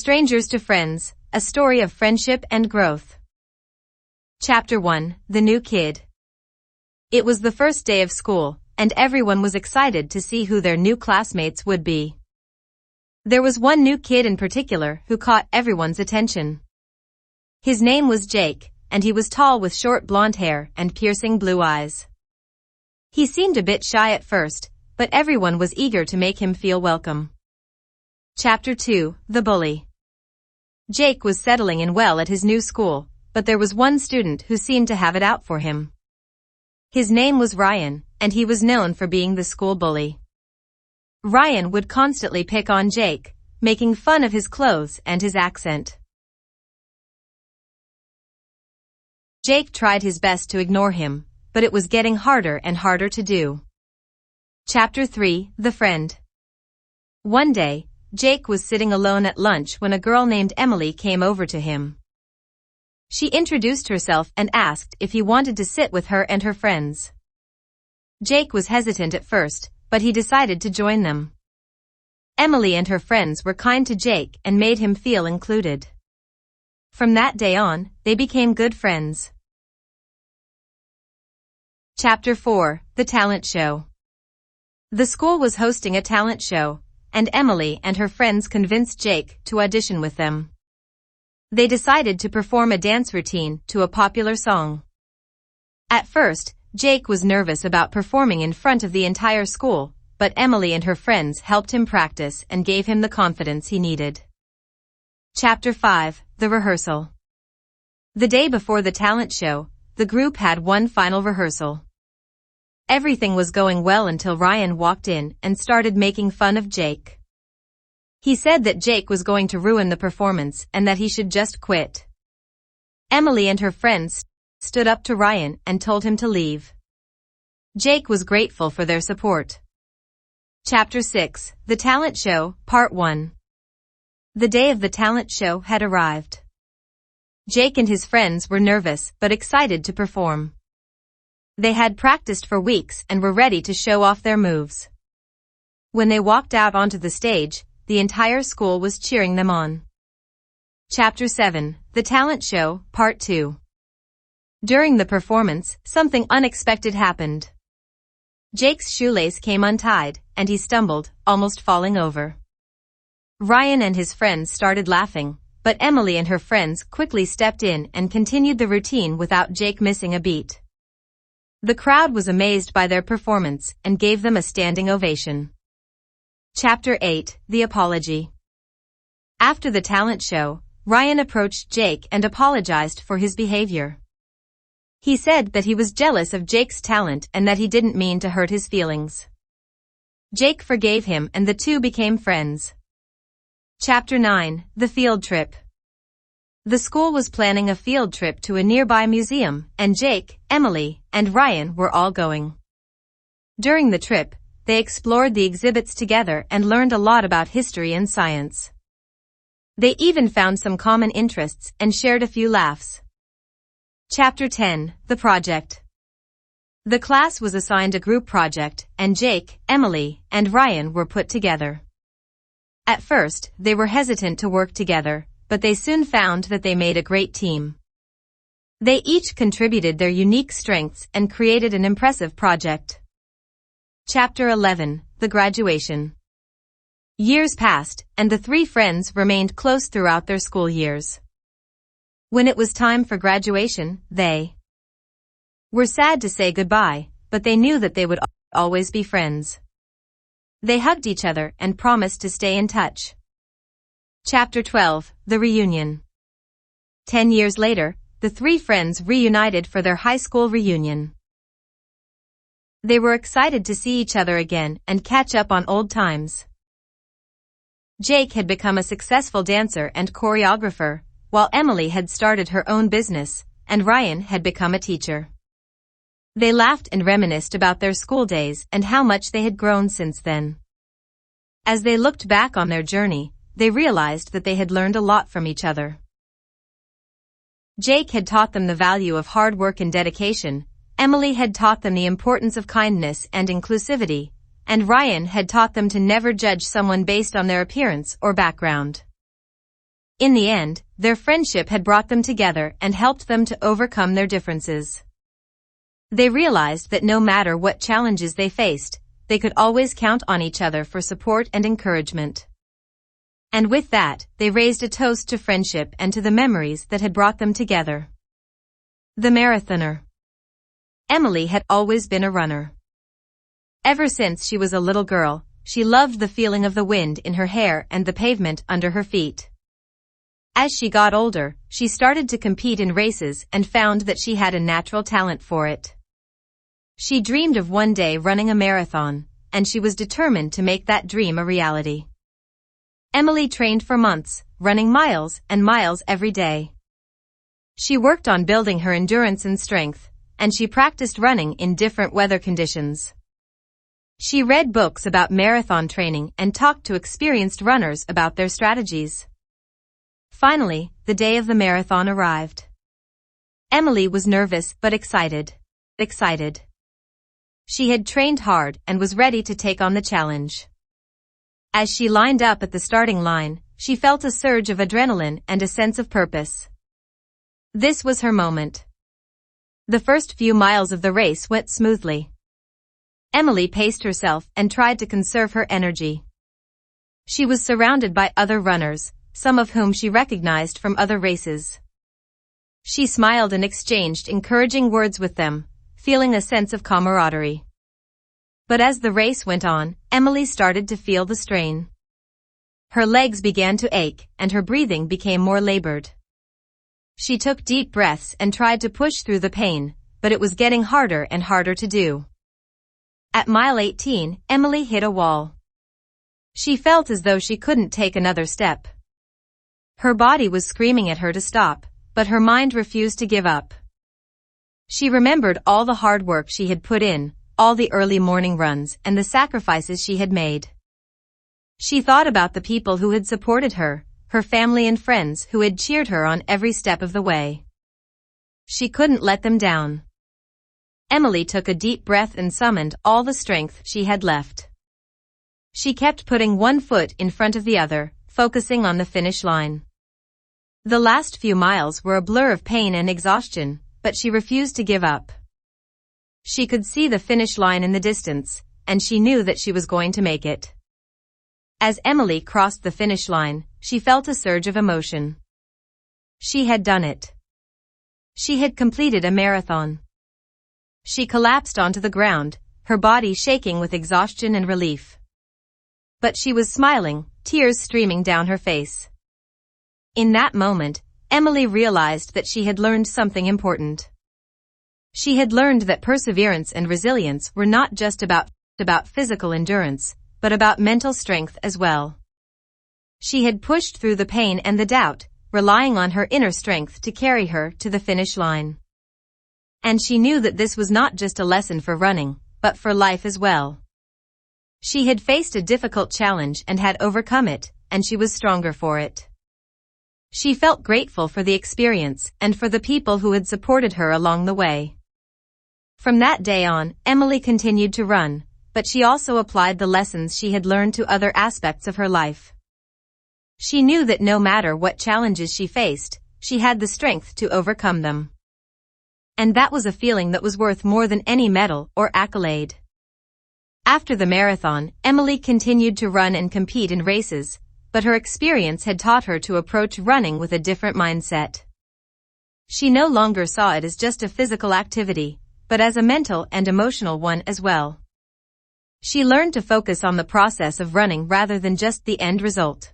Strangers to Friends, a story of friendship and growth. Chapter 1, The New Kid. It was the first day of school, and everyone was excited to see who their new classmates would be. There was one new kid in particular who caught everyone's attention. His name was Jake, and he was tall with short blonde hair and piercing blue eyes. He seemed a bit shy at first, but everyone was eager to make him feel welcome. Chapter 2, The Bully. Jake was settling in well at his new school, but there was one student who seemed to have it out for him. His name was Ryan, and he was known for being the school bully. Ryan would constantly pick on Jake, making fun of his clothes and his accent. Jake tried his best to ignore him, but it was getting harder and harder to do. Chapter 3, The Friend. One day, Jake was sitting alone at lunch when a girl named Emily came over to him. She introduced herself and asked if he wanted to sit with her and her friends. Jake was hesitant at first, but he decided to join them. Emily and her friends were kind to Jake and made him feel included. From that day on, they became good friends. Chapter 4, The Talent Show. The school was hosting a talent show, and Emily and her friends convinced Jake to audition with them. They decided to perform a dance routine to a popular song. At first, Jake was nervous about performing in front of the entire school, but Emily and her friends helped him practice and gave him the confidence he needed. Chapter 5, The Rehearsal. The day before the talent show, the group had one final rehearsal. Everything was going well until Ryan walked in and started making fun of Jake. He said that Jake was going to ruin the performance and that he should just quit. Emily and her friends stood up to Ryan and told him to leave. Jake was grateful for their support. Chapter 6, The Talent Show, Part 1. The day of the talent show had arrived. Jake and his friends were nervous but excited to perform. They had practiced for weeks and were ready to show off their moves. When they walked out onto the stage, the entire school was cheering them on. Chapter 7, The Talent Show, Part 2. During the performance, something unexpected happened. Jake's shoelace came untied, and he stumbled, almost falling over. Ryan and his friends started laughing, but Emily and her friends quickly stepped in and continued the routine without Jake missing a beat. The crowd was amazed by their performance and gave them a standing ovation. Chapter 8, The Apology. After the talent show, Ryan approached Jake and apologized for his behavior. He said that he was jealous of Jake's talent and that he didn't mean to hurt his feelings. Jake forgave him and the two became friends. Chapter 9, The Field Trip. The school was planning a field trip to a nearby museum, and Jake, Emily, and Ryan were all going. During the trip, they explored the exhibits together and learned a lot about history and science. They even found some common interests and shared a few laughs. Chapter 10, The Project. The class was assigned a group project, and Jake, Emily, and Ryan were put together. At first, they were hesitant to work together, but they soon found that they made a great team. They each contributed their unique strengths and created an impressive project. Chapter 11, The Graduation. Years passed, and the three friends remained close throughout their school years. When it was time for graduation, they were sad to say goodbye, but they knew that they would always be friends. They hugged each other and promised to stay in touch. Chapter 12, The Reunion. 10 years later, the three friends reunited for their high school reunion. They were excited to see each other again and catch up on old times. Jake had become a successful dancer and choreographer, while Emily had started her own business, and Ryan had become a teacher. They laughed and reminisced about their school days and how much they had grown since then. As they looked back on their journey, they realized that they had learned a lot from each other. Jake had taught them the value of hard work and dedication, Emily had taught them the importance of kindness and inclusivity, and Ryan had taught them to never judge someone based on their appearance or background. In the end, their friendship had brought them together and helped them to overcome their differences. They realized that no matter what challenges they faced, they could always count on each other for support and encouragement. And with that, they raised a toast to friendship and to the memories that had brought them together. The marathoner. Emily had always been a runner. Ever since she was a little girl, she loved the feeling of the wind in her hair and the pavement under her feet. As she got older, she started to compete in races and found that she had a natural talent for it. She dreamed of one day running a marathon, and she was determined to make that dream a reality. Emily trained for months, running miles and miles every day. She worked on building her endurance and strength, and she practiced running in different weather conditions. She read books about marathon training and talked to experienced runners about their strategies. Finally, the day of the marathon arrived. Emily was nervous but excited. She had trained hard and was ready to take on the challenge. As she lined up at the starting line, she felt a surge of adrenaline and a sense of purpose. This was her moment. The first few miles of the race went smoothly. Emily paced herself and tried to conserve her energy. She was surrounded by other runners, some of whom she recognized from other races. She smiled and exchanged encouraging words with them, feeling a sense of camaraderie. But as the race went on, Emily started to feel the strain. Her legs began to ache, and her breathing became more labored. She took deep breaths and tried to push through the pain, but it was getting harder and harder to do. At mile 18, Emily hit a wall. She felt as though she couldn't take another step. Her body was screaming at her to stop, but her mind refused to give up. She remembered all the hard work she had put in, all the early morning runs, and the sacrifices she had made. She thought about the people who had supported her, her family and friends who had cheered her on every step of the way. She couldn't let them down. Emily took a deep breath and summoned all the strength she had left. She kept putting one foot in front of the other, focusing on the finish line. The last few miles were a blur of pain and exhaustion, but she refused to give up. She could see the finish line in the distance, and she knew that she was going to make it. As Emily crossed the finish line, she felt a surge of emotion. She had done it. She had completed a marathon. She collapsed onto the ground, her body shaking with exhaustion and relief. But she was smiling, tears streaming down her face. In that moment, Emily realized that she had learned something important. She had learned that perseverance and resilience were not just about physical endurance, but about mental strength as well. She had pushed through the pain and the doubt, relying on her inner strength to carry her to the finish line. And she knew that this was not just a lesson for running, but for life as well. She had faced a difficult challenge and had overcome it, and she was stronger for it. She felt grateful for the experience and for the people who had supported her along the way. From that day on, Emily continued to run, but she also applied the lessons she had learned to other aspects of her life. She knew that no matter what challenges she faced, she had the strength to overcome them. And that was a feeling that was worth more than any medal or accolade. After the marathon, Emily continued to run and compete in races, but her experience had taught her to approach running with a different mindset. She no longer saw it as just a physical activity, but as a mental and emotional one as well. She learned to focus on the process of running rather than just the end result.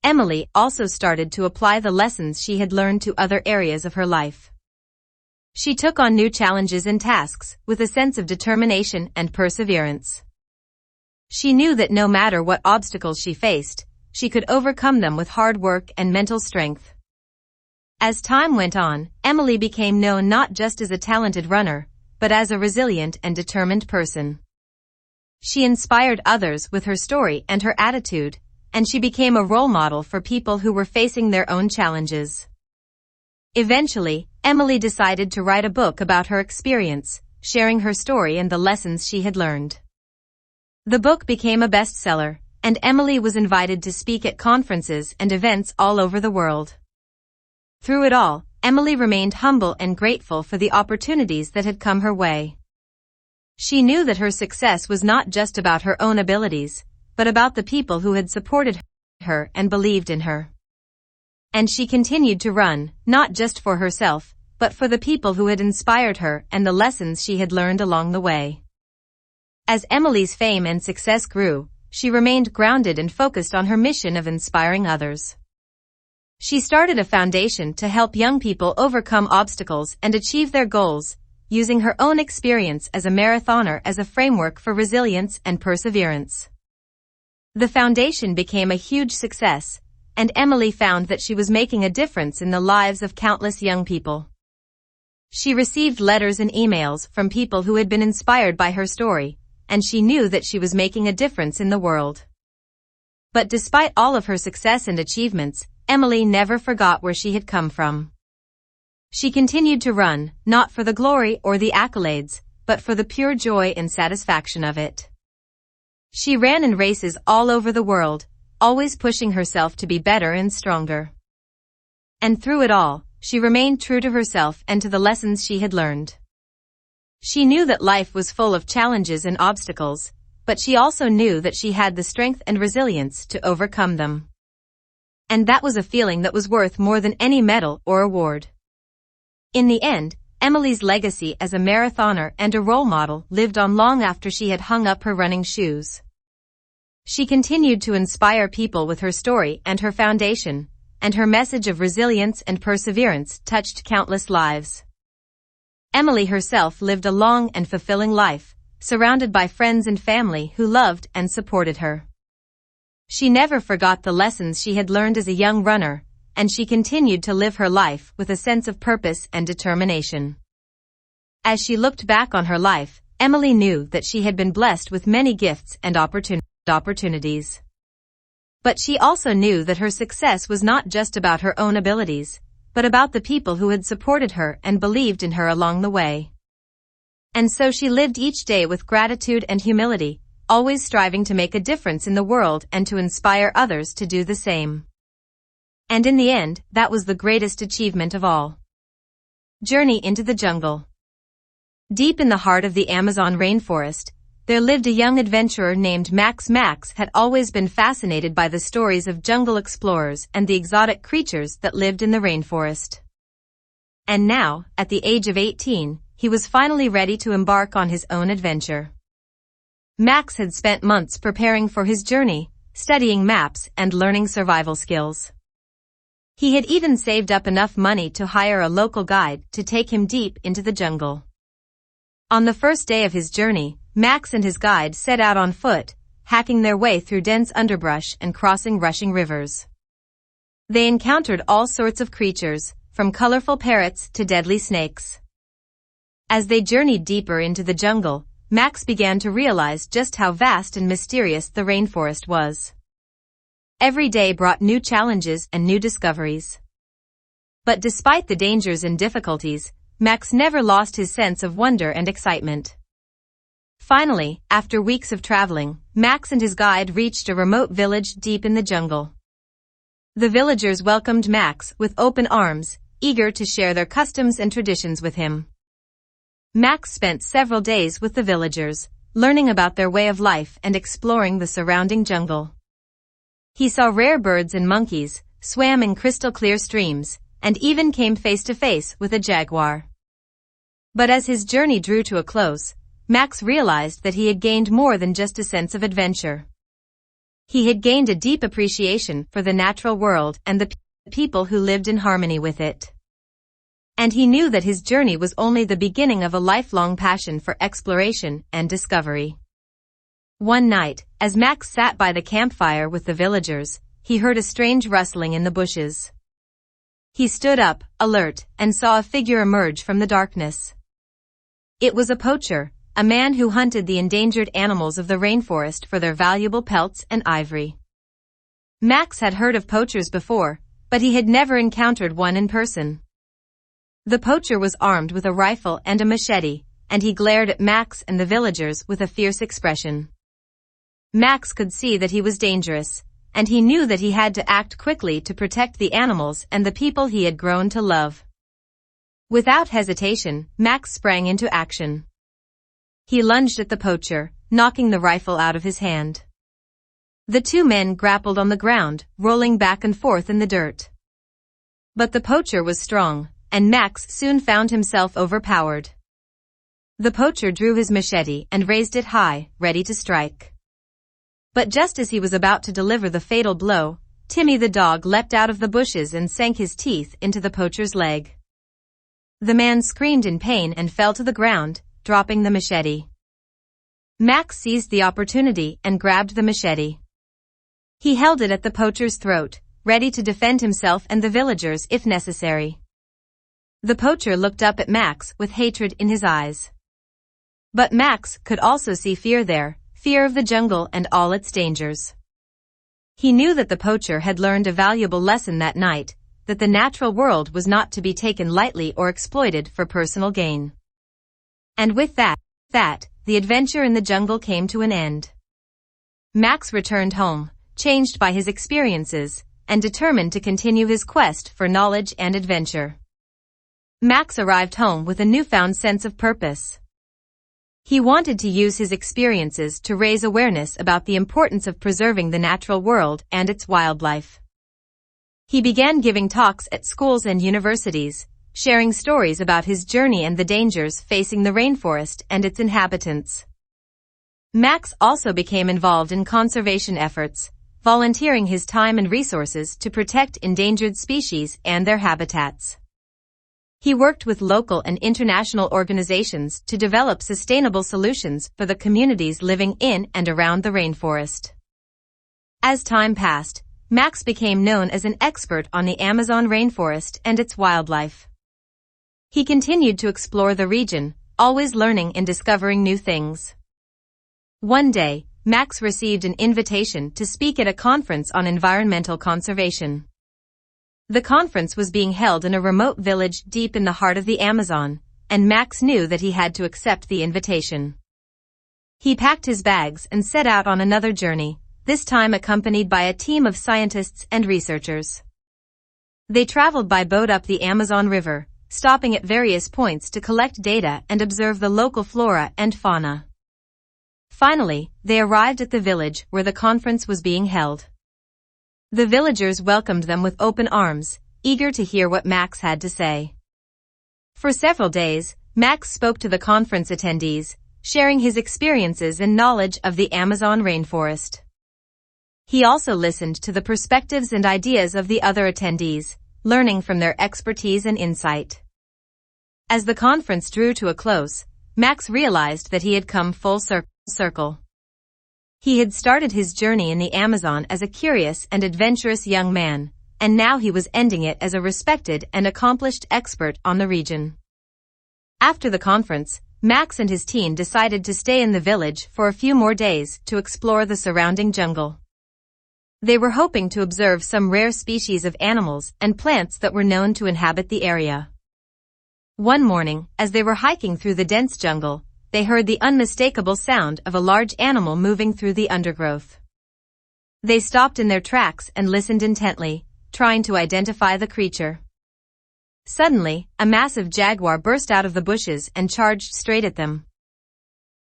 Emily also started to apply the lessons she had learned to other areas of her life. She took on new challenges and tasks with a sense of determination and perseverance. She knew that no matter what obstacles she faced, she could overcome them with hard work and mental strength. As time went on, Emily became known not just as a talented runner, but as a resilient and determined person. She inspired others with her story and her attitude, and she became a role model for people who were facing their own challenges. Eventually, Emily decided to write a book about her experience, sharing her story and the lessons she had learned. The book became a bestseller, and Emily was invited to speak at conferences and events all over the world. Through it all, Emily remained humble and grateful for the opportunities that had come her way. She knew that her success was not just about her own abilities, but about the people who had supported her and believed in her. And she continued to run, not just for herself, but for the people who had inspired her and the lessons she had learned along the way. As Emily's fame and success grew, she remained grounded and focused on her mission of inspiring others. She started a foundation to help young people overcome obstacles and achieve their goals, using her own experience as a marathoner as a framework for resilience and perseverance. The foundation became a huge success, and Emily found that she was making a difference in the lives of countless young people. She received letters and emails from people who had been inspired by her story, and she knew that she was making a difference in the world. But despite all of her success and achievements, Emily never forgot where she had come from. She continued to run, not for the glory or the accolades, but for the pure joy and satisfaction of it. She ran in races all over the world, always pushing herself to be better and stronger. And through it all, she remained true to herself and to the lessons she had learned. She knew that life was full of challenges and obstacles, but she also knew that she had the strength and resilience to overcome them. And that was a feeling that was worth more than any medal or award. In the end, Emily's legacy as a marathoner and a role model lived on long after she had hung up her running shoes. She continued to inspire people with her story and her foundation, and her message of resilience and perseverance touched countless lives. Emily herself lived a long and fulfilling life, surrounded by friends and family who loved and supported her. She never forgot the lessons she had learned as a young runner, and she continued to live her life with a sense of purpose and determination. As she looked back on her life, Emily knew that she had been blessed with many gifts and opportunities. But she also knew that her success was not just about her own abilities, but about the people who had supported her and believed in her along the way. And so she lived each day with gratitude and humility, always striving to make a difference in the world and to inspire others to do the same. And in the end, that was the greatest achievement of all. Journey into the jungle. Deep in the heart of the Amazon rainforest, there lived a young adventurer named Max. Max had always been fascinated by the stories of jungle explorers and the exotic creatures that lived in the rainforest. And now, at the age of 18, he was finally ready to embark on his own adventure. Max had spent months preparing for his journey, studying maps and learning survival skills. He had even saved up enough money to hire a local guide to take him deep into the jungle. On the first day of his journey, Max and his guide set out on foot, hacking their way through dense underbrush and crossing rushing rivers. They encountered all sorts of creatures, from colorful parrots to deadly snakes. As they journeyed deeper into the jungle, Max began to realize just how vast and mysterious the rainforest was. Every day brought new challenges and new discoveries. But despite the dangers and difficulties, Max never lost his sense of wonder and excitement. Finally, after weeks of traveling, Max and his guide reached a remote village deep in the jungle. The villagers welcomed Max with open arms, eager to share their customs and traditions with him. Max spent several days with the villagers, learning about their way of life and exploring the surrounding jungle. He saw rare birds and monkeys, swam in crystal-clear streams, and even came face to face with a jaguar. But as his journey drew to a close, Max realized that he had gained more than just a sense of adventure. He had gained a deep appreciation for the natural world and the people who lived in harmony with it. And he knew that his journey was only the beginning of a lifelong passion for exploration and discovery. One night, as Max sat by the campfire with the villagers, he heard a strange rustling in the bushes. He stood up, alert, and saw a figure emerge from the darkness. It was a poacher, a man who hunted the endangered animals of the rainforest for their valuable pelts and ivory. Max had heard of poachers before, but he had never encountered one in person. The poacher was armed with a rifle and a machete, and he glared at Max and the villagers with a fierce expression. Max could see that he was dangerous, and he knew that he had to act quickly to protect the animals and the people he had grown to love. Without hesitation, Max sprang into action. He lunged at the poacher, knocking the rifle out of his hand. The two men grappled on the ground, rolling back and forth in the dirt. But the poacher was strong, and Max soon found himself overpowered. The poacher drew his machete and raised it high, ready to strike. But just as he was about to deliver the fatal blow, Timmy the dog leapt out of the bushes and sank his teeth into the poacher's leg. The man screamed in pain and fell to the ground, dropping the machete. Max seized the opportunity and grabbed the machete. He held it at the poacher's throat, ready to defend himself and the villagers if necessary. The poacher looked up at Max with hatred in his eyes. But Max could also see fear there, fear of the jungle and all its dangers. He knew that the poacher had learned a valuable lesson that night, that the natural world was not to be taken lightly or exploited for personal gain. And with that, the adventure in the jungle came to an end. Max returned home, changed by his experiences, and determined to continue his quest for knowledge and adventure. Max arrived home with a newfound sense of purpose. He wanted to use his experiences to raise awareness about the importance of preserving the natural world and its wildlife. He began giving talks at schools and universities, sharing stories about his journey and the dangers facing the rainforest and its inhabitants. Max also became involved in conservation efforts, volunteering his time and resources to protect endangered species and their habitats. He worked with local and international organizations to develop sustainable solutions for the communities living in and around the rainforest. As time passed, Max became known as an expert on the Amazon rainforest and its wildlife. He continued to explore the region, always learning and discovering new things. One day, Max received an invitation to speak at a conference on environmental conservation. The conference was being held in a remote village deep in the heart of the Amazon, and Max knew that he had to accept the invitation. He packed his bags and set out on another journey, this time accompanied by a team of scientists and researchers. They traveled by boat up the Amazon River, stopping at various points to collect data and observe the local flora and fauna. Finally, they arrived at the village where the conference was being held. The villagers welcomed them with open arms, eager to hear what Max had to say. For several days, Max spoke to the conference attendees, sharing his experiences and knowledge of the Amazon rainforest. He also listened to the perspectives and ideas of the other attendees, learning from their expertise and insight. As the conference drew to a close, Max realized that he had come full circle. He had started his journey in the Amazon as a curious and adventurous young man, and now he was ending it as a respected and accomplished expert on the region. After the conference, Max and his team decided to stay in the village for a few more days to explore the surrounding jungle. They were hoping to observe some rare species of animals and plants that were known to inhabit the area. One morning, as they were hiking through the dense jungle, they heard the unmistakable sound of a large animal moving through the undergrowth. They stopped in their tracks and listened intently, trying to identify the creature. Suddenly, a massive jaguar burst out of the bushes and charged straight at them.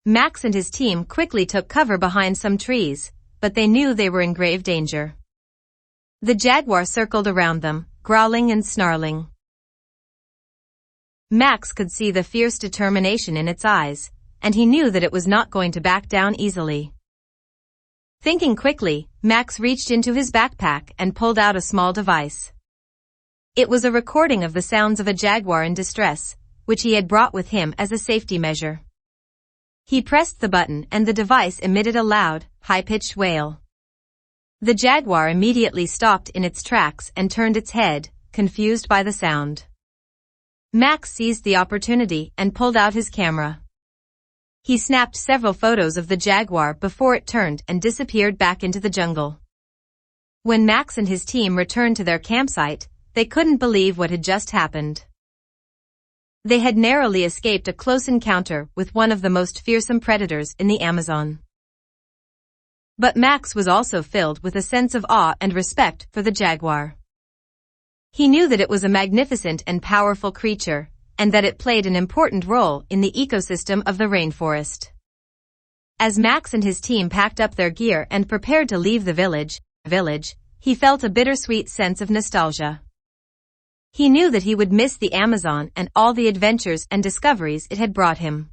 Max and his team quickly took cover behind some trees, but they knew they were in grave danger. The jaguar circled around them, growling and snarling. Max could see the fierce determination in its eyes, and he knew that it was not going to back down easily. Thinking quickly, Max reached into his backpack and pulled out a small device. It was a recording of the sounds of a jaguar in distress, which he had brought with him as a safety measure. He pressed the button and the device emitted a loud, high-pitched wail. The jaguar immediately stopped in its tracks and turned its head, confused by the sound. Max seized the opportunity and pulled out his camera. He snapped several photos of the jaguar before it turned and disappeared back into the jungle. When Max and his team returned to their campsite, they couldn't believe what had just happened. They had narrowly escaped a close encounter with one of the most fearsome predators in the Amazon. But Max was also filled with a sense of awe and respect for the jaguar. He knew that it was a magnificent and powerful creature, and that it played an important role in the ecosystem of the rainforest. As Max and his team packed up their gear and prepared to leave the village, he felt a bittersweet sense of nostalgia. He knew that he would miss the Amazon and all the adventures and discoveries it had brought him.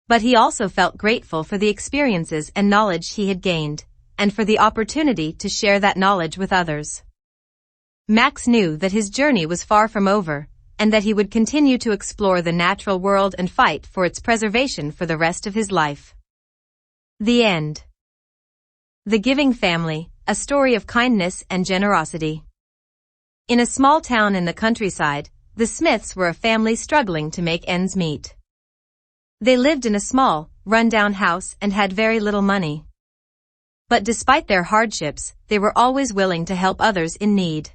But he also felt grateful for the experiences and knowledge he had gained, and for the opportunity to share that knowledge with others. Max knew that his journey was far from over, and that he would continue to explore the natural world and fight for its preservation for the rest of his life. The end. The Giving Family, a story of kindness and generosity. In a small town in the countryside, the Smiths were a family struggling to make ends meet. They lived in a small, run-down house and had very little money. But despite their hardships, they were always willing to help others in need.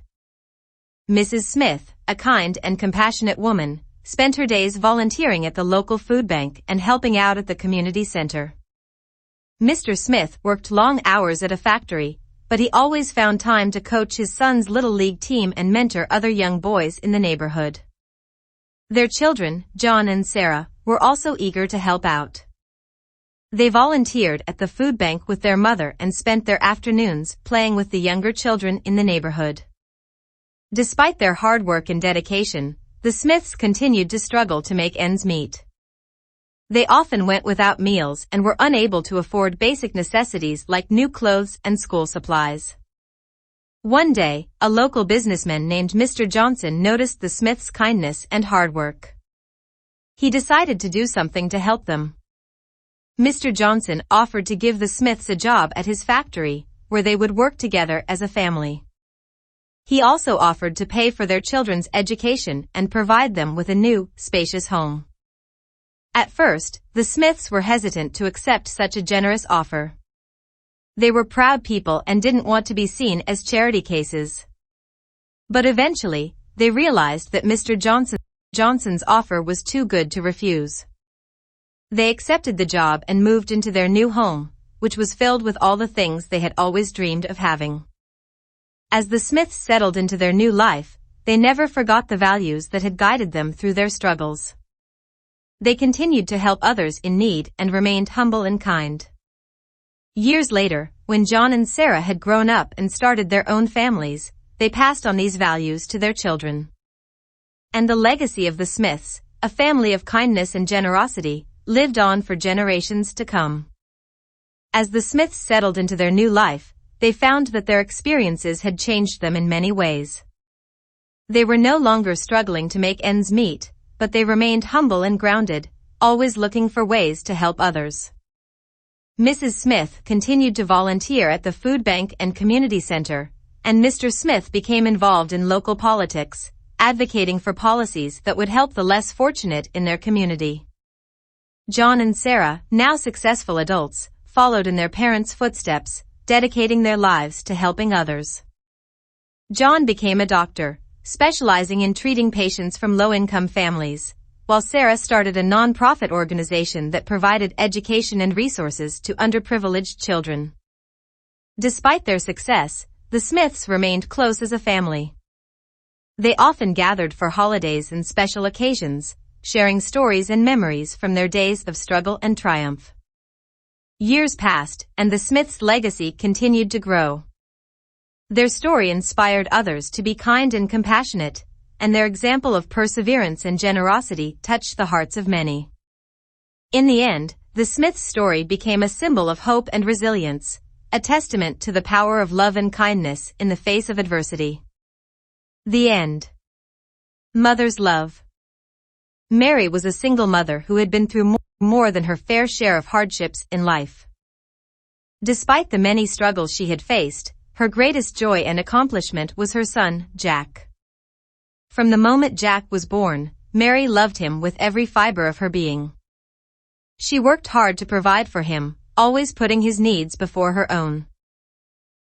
Mrs. Smith, a kind and compassionate woman, spent her days volunteering at the local food bank and helping out at the community center. Mr. Smith worked long hours at a factory, but he always found time to coach his son's little league team and mentor other young boys in the neighborhood. Their children, John and Sarah, were also eager to help out. They volunteered at the food bank with their mother and spent their afternoons playing with the younger children in the neighborhood. Despite their hard work and dedication, the Smiths continued to struggle to make ends meet. They often went without meals and were unable to afford basic necessities like new clothes and school supplies. One day, a local businessman named Mr. Johnson noticed the Smiths' kindness and hard work. He decided to do something to help them. Mr. Johnson offered to give the Smiths a job at his factory, where they would work together as a family. He also offered to pay for their children's education and provide them with a new, spacious home. At first, the Smiths were hesitant to accept such a generous offer. They were proud people and didn't want to be seen as charity cases. But eventually, they realized that Mr. Johnson's offer was too good to refuse. They accepted the job and moved into their new home, which was filled with all the things they had always dreamed of having. As the Smiths settled into their new life, they never forgot the values that had guided them through their struggles. They continued to help others in need and remained humble and kind. Years later, when John and Sarah had grown up and started their own families, they passed on these values to their children. And the legacy of the Smiths, a family of kindness and generosity, lived on for generations to come. As the Smiths settled into their new life, they found that their experiences had changed them in many ways. They were no longer struggling to make ends meet, but they remained humble and grounded, always looking for ways to help others. Mrs. Smith continued to volunteer at the food bank and community center, and Mr. Smith became involved in local politics, advocating for policies that would help the less fortunate in their community. John and Sarah, now successful adults, followed in their parents' footsteps, dedicating their lives to helping others. John became a doctor, specializing in treating patients from low-income families, while Sarah started a non-profit organization that provided education and resources to underprivileged children. Despite their success, the Smiths remained close as a family. They often gathered for holidays and special occasions, sharing stories and memories from their days of struggle and triumph. Years passed, and the Smiths' legacy continued to grow. Their story inspired others to be kind and compassionate, and their example of perseverance and generosity touched the hearts of many. In the end, the Smiths' story became a symbol of hope and resilience, a testament to the power of love and kindness in the face of adversity. The end. Mother's love. Mary was a single mother who had been through more than her fair share of hardships in life. Despite the many struggles she had faced, her greatest joy and accomplishment was her son, Jack. From the moment Jack was born, Mary loved him with every fiber of her being. She worked hard to provide for him, always putting his needs before her own.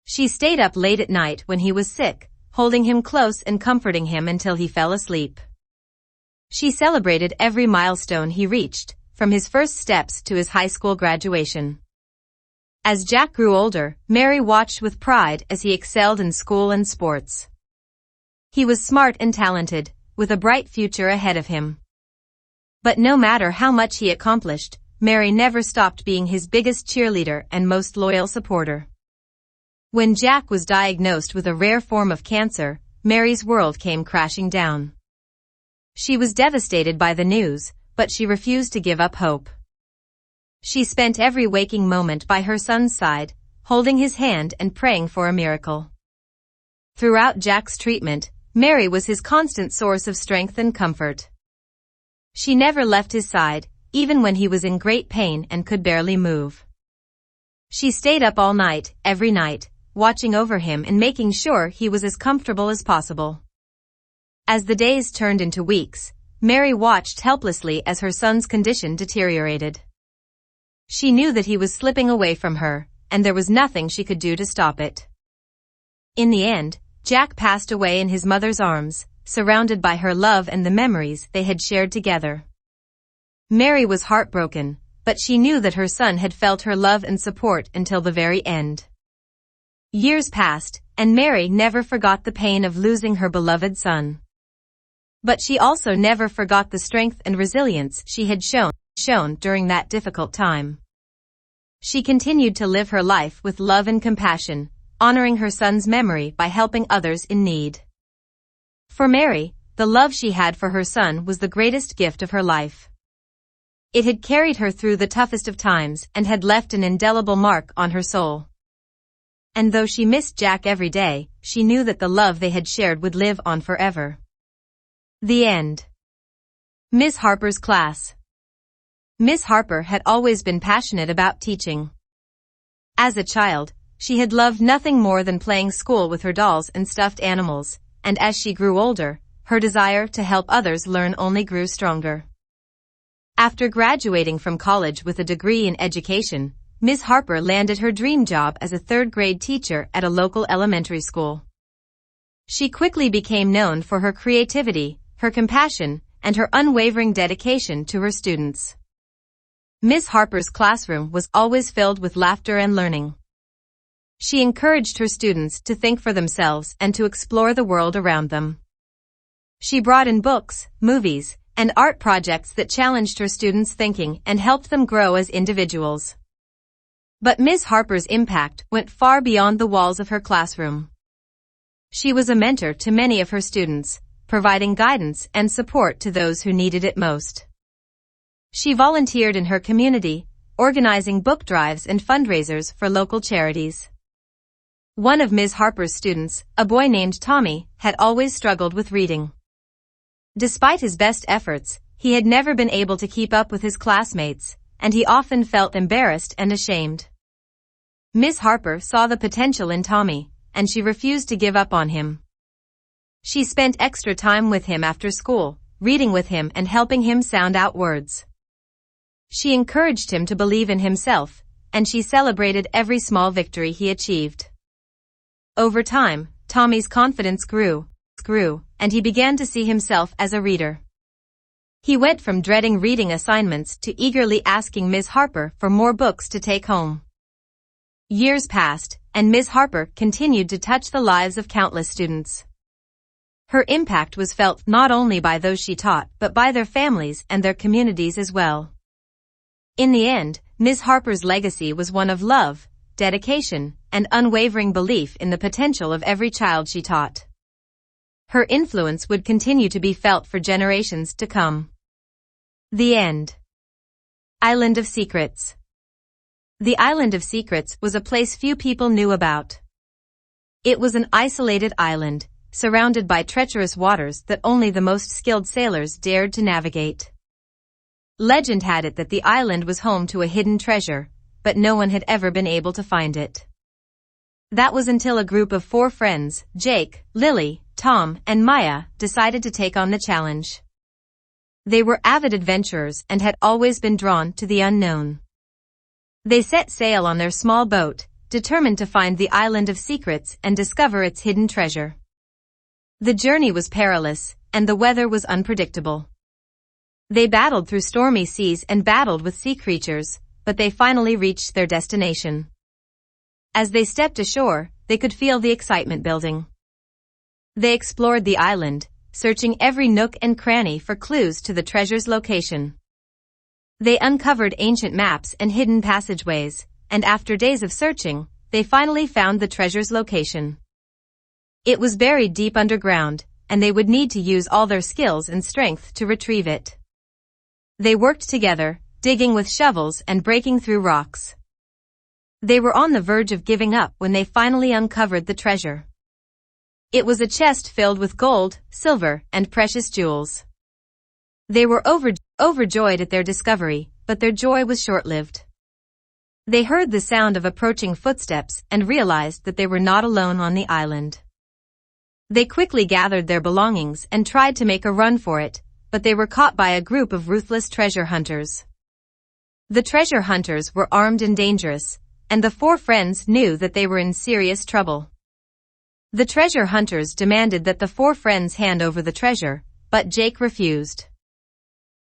She stayed up late at night when he was sick, holding him close and comforting him until he fell asleep. She celebrated every milestone he reached, from his first steps to his high school graduation. As Jack grew older, Mary watched with pride as he excelled in school and sports. He was smart and talented, with a bright future ahead of him. But no matter how much he accomplished, Mary never stopped being his biggest cheerleader and most loyal supporter. When Jack was diagnosed with a rare form of cancer, Mary's world came crashing down. She was devastated by the news, but she refused to give up hope. She spent every waking moment by her son's side, holding his hand and praying for a miracle. Throughout Jack's treatment, Mary was his constant source of strength and comfort. She never left his side, even when he was in great pain and could barely move. She stayed up all night, every night, watching over him and making sure he was as comfortable as possible. As the days turned into weeks, Mary watched helplessly as her son's condition deteriorated. She knew that he was slipping away from her, and there was nothing she could do to stop it. In the end, Jack passed away in his mother's arms, surrounded by her love and the memories they had shared together. Mary was heartbroken, but she knew that her son had felt her love and support until the very end. Years passed, and Mary never forgot the pain of losing her beloved son. But she also never forgot the strength and resilience she had shown during that difficult time. She continued to live her life with love and compassion, honoring her son's memory by helping others in need. For Mary, the love she had for her son was the greatest gift of her life. It had carried her through the toughest of times and had left an indelible mark on her soul. And though she missed Jack every day, she knew that the love they had shared would live on forever. The end. Miss Harper's class. Miss Harper had always been passionate about teaching. As a child, she had loved nothing more than playing school with her dolls and stuffed animals, and as she grew older, her desire to help others learn only grew stronger. After graduating from college with a degree in education, Miss Harper landed her dream job as a third-grade teacher at a local elementary school. She quickly became known for her creativity, her compassion, and her unwavering dedication to her students. Miss Harper's classroom was always filled with laughter and learning. She encouraged her students to think for themselves and to explore the world around them. She brought in books, movies, and art projects that challenged her students' thinking and helped them grow as individuals. But Miss Harper's impact went far beyond the walls of her classroom. She was a mentor to many of her students, providing guidance and support to those who needed it most. She volunteered in her community, organizing book drives and fundraisers for local charities. One of Ms. Harper's students, a boy named Tommy, had always struggled with reading. Despite his best efforts, he had never been able to keep up with his classmates, and he often felt embarrassed and ashamed. Ms. Harper saw the potential in Tommy, and she refused to give up on him. She spent extra time with him after school, reading with him and helping him sound out words. She encouraged him to believe in himself, and she celebrated every small victory he achieved. Over time, Tommy's confidence grew, and he began to see himself as a reader. He went from dreading reading assignments to eagerly asking Ms. Harper for more books to take home. Years passed, and Ms. Harper continued to touch the lives of countless students. Her impact was felt not only by those she taught but by their families and their communities as well. In the end, Ms. Harper's legacy was one of love, dedication, and unwavering belief in the potential of every child she taught. Her influence would continue to be felt for generations to come. The end. Island of Secrets. The Island of Secrets was a place few people knew about. It was an isolated island, surrounded by treacherous waters that only the most skilled sailors dared to navigate. Legend had it that the island was home to a hidden treasure, but no one had ever been able to find it. That was until a group of 4 friends, Jake, Lily, Tom, and Maya, decided to take on the challenge. They were avid adventurers and had always been drawn to the unknown. They set sail on their small boat, determined to find the Island of Secrets and discover its hidden treasure. The journey was perilous, and the weather was unpredictable. They battled through stormy seas and battled with sea creatures, but they finally reached their destination. As they stepped ashore, they could feel the excitement building. They explored the island, searching every nook and cranny for clues to the treasure's location. They uncovered ancient maps and hidden passageways, and after days of searching, they finally found the treasure's location. It was buried deep underground, and they would need to use all their skills and strength to retrieve it. They worked together, digging with shovels and breaking through rocks. They were on the verge of giving up when they finally uncovered the treasure. It was a chest filled with gold, silver, and precious jewels. They were overjoyed at their discovery, but their joy was short-lived. They heard the sound of approaching footsteps and realized that they were not alone on the island. They quickly gathered their belongings and tried to make a run for it, but they were caught by a group of ruthless treasure hunters. The treasure hunters were armed and dangerous, and the four friends knew that they were in serious trouble. The treasure hunters demanded that the four friends hand over the treasure, but Jake refused.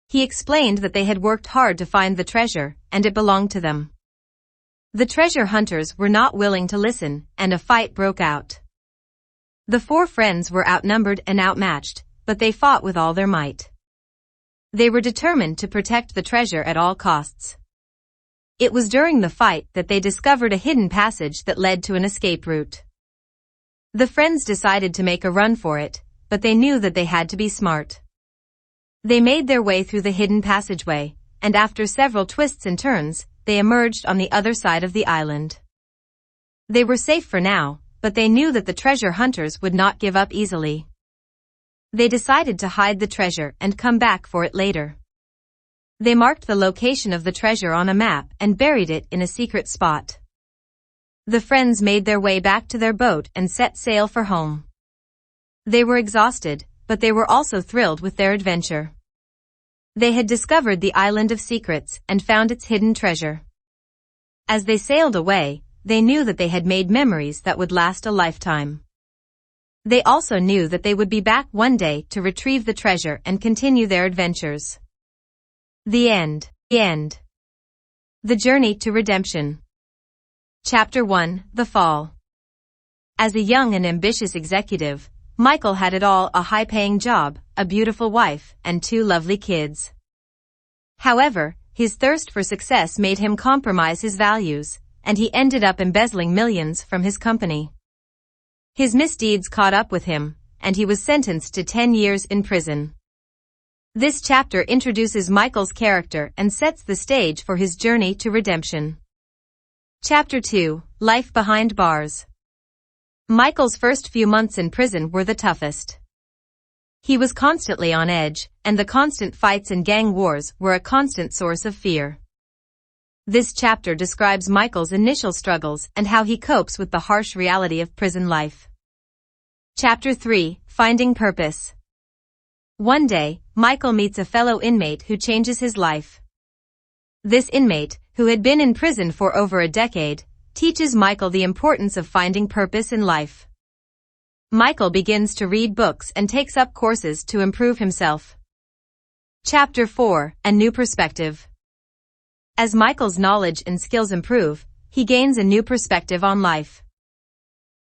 He explained that they had worked hard to find the treasure, and it belonged to them. The treasure hunters were not willing to listen, and a fight broke out. The four friends were outnumbered and outmatched, but they fought with all their might. They were determined to protect the treasure at all costs. It was during the fight that they discovered a hidden passage that led to an escape route. The friends decided to make a run for it, but they knew that they had to be smart. They made their way through the hidden passageway, and after several twists and turns, they emerged on the other side of the island. They were safe for now, but they knew that the treasure hunters would not give up easily. They decided to hide the treasure and come back for it later. They marked the location of the treasure on a map and buried it in a secret spot. The friends made their way back to their boat and set sail for home. They were exhausted, but they were also thrilled with their adventure. They had discovered the Island of Secrets and found its hidden treasure. As they sailed away, they knew that they had made memories that would last a lifetime. They also knew that they would be back one day to retrieve the treasure and continue their adventures. The end. The Journey to Redemption. Chapter 1: The Fall. As a young and ambitious executive, Michael had it all: a high-paying job, a beautiful wife, and 2 lovely kids. However, his thirst for success made him compromise his values, and he ended up embezzling millions from his company. His misdeeds caught up with him, and he was sentenced to 10 years in prison. This chapter introduces Michael's character and sets the stage for his journey to redemption. Chapter 2: Life Behind Bars. Michael's first few months in prison were the toughest. He was constantly on edge, and the constant fights and gang wars were a constant source of fear. This chapter describes Michael's initial struggles and how he copes with the harsh reality of prison life. Chapter 3: Finding Purpose. One day, Michael meets a fellow inmate who changes his life. This inmate, who had been in prison for over a decade, teaches Michael the importance of finding purpose in life. Michael begins to read books and takes up courses to improve himself. Chapter 4: A New Perspective. As Michael's knowledge and skills improve, he gains a new perspective on life.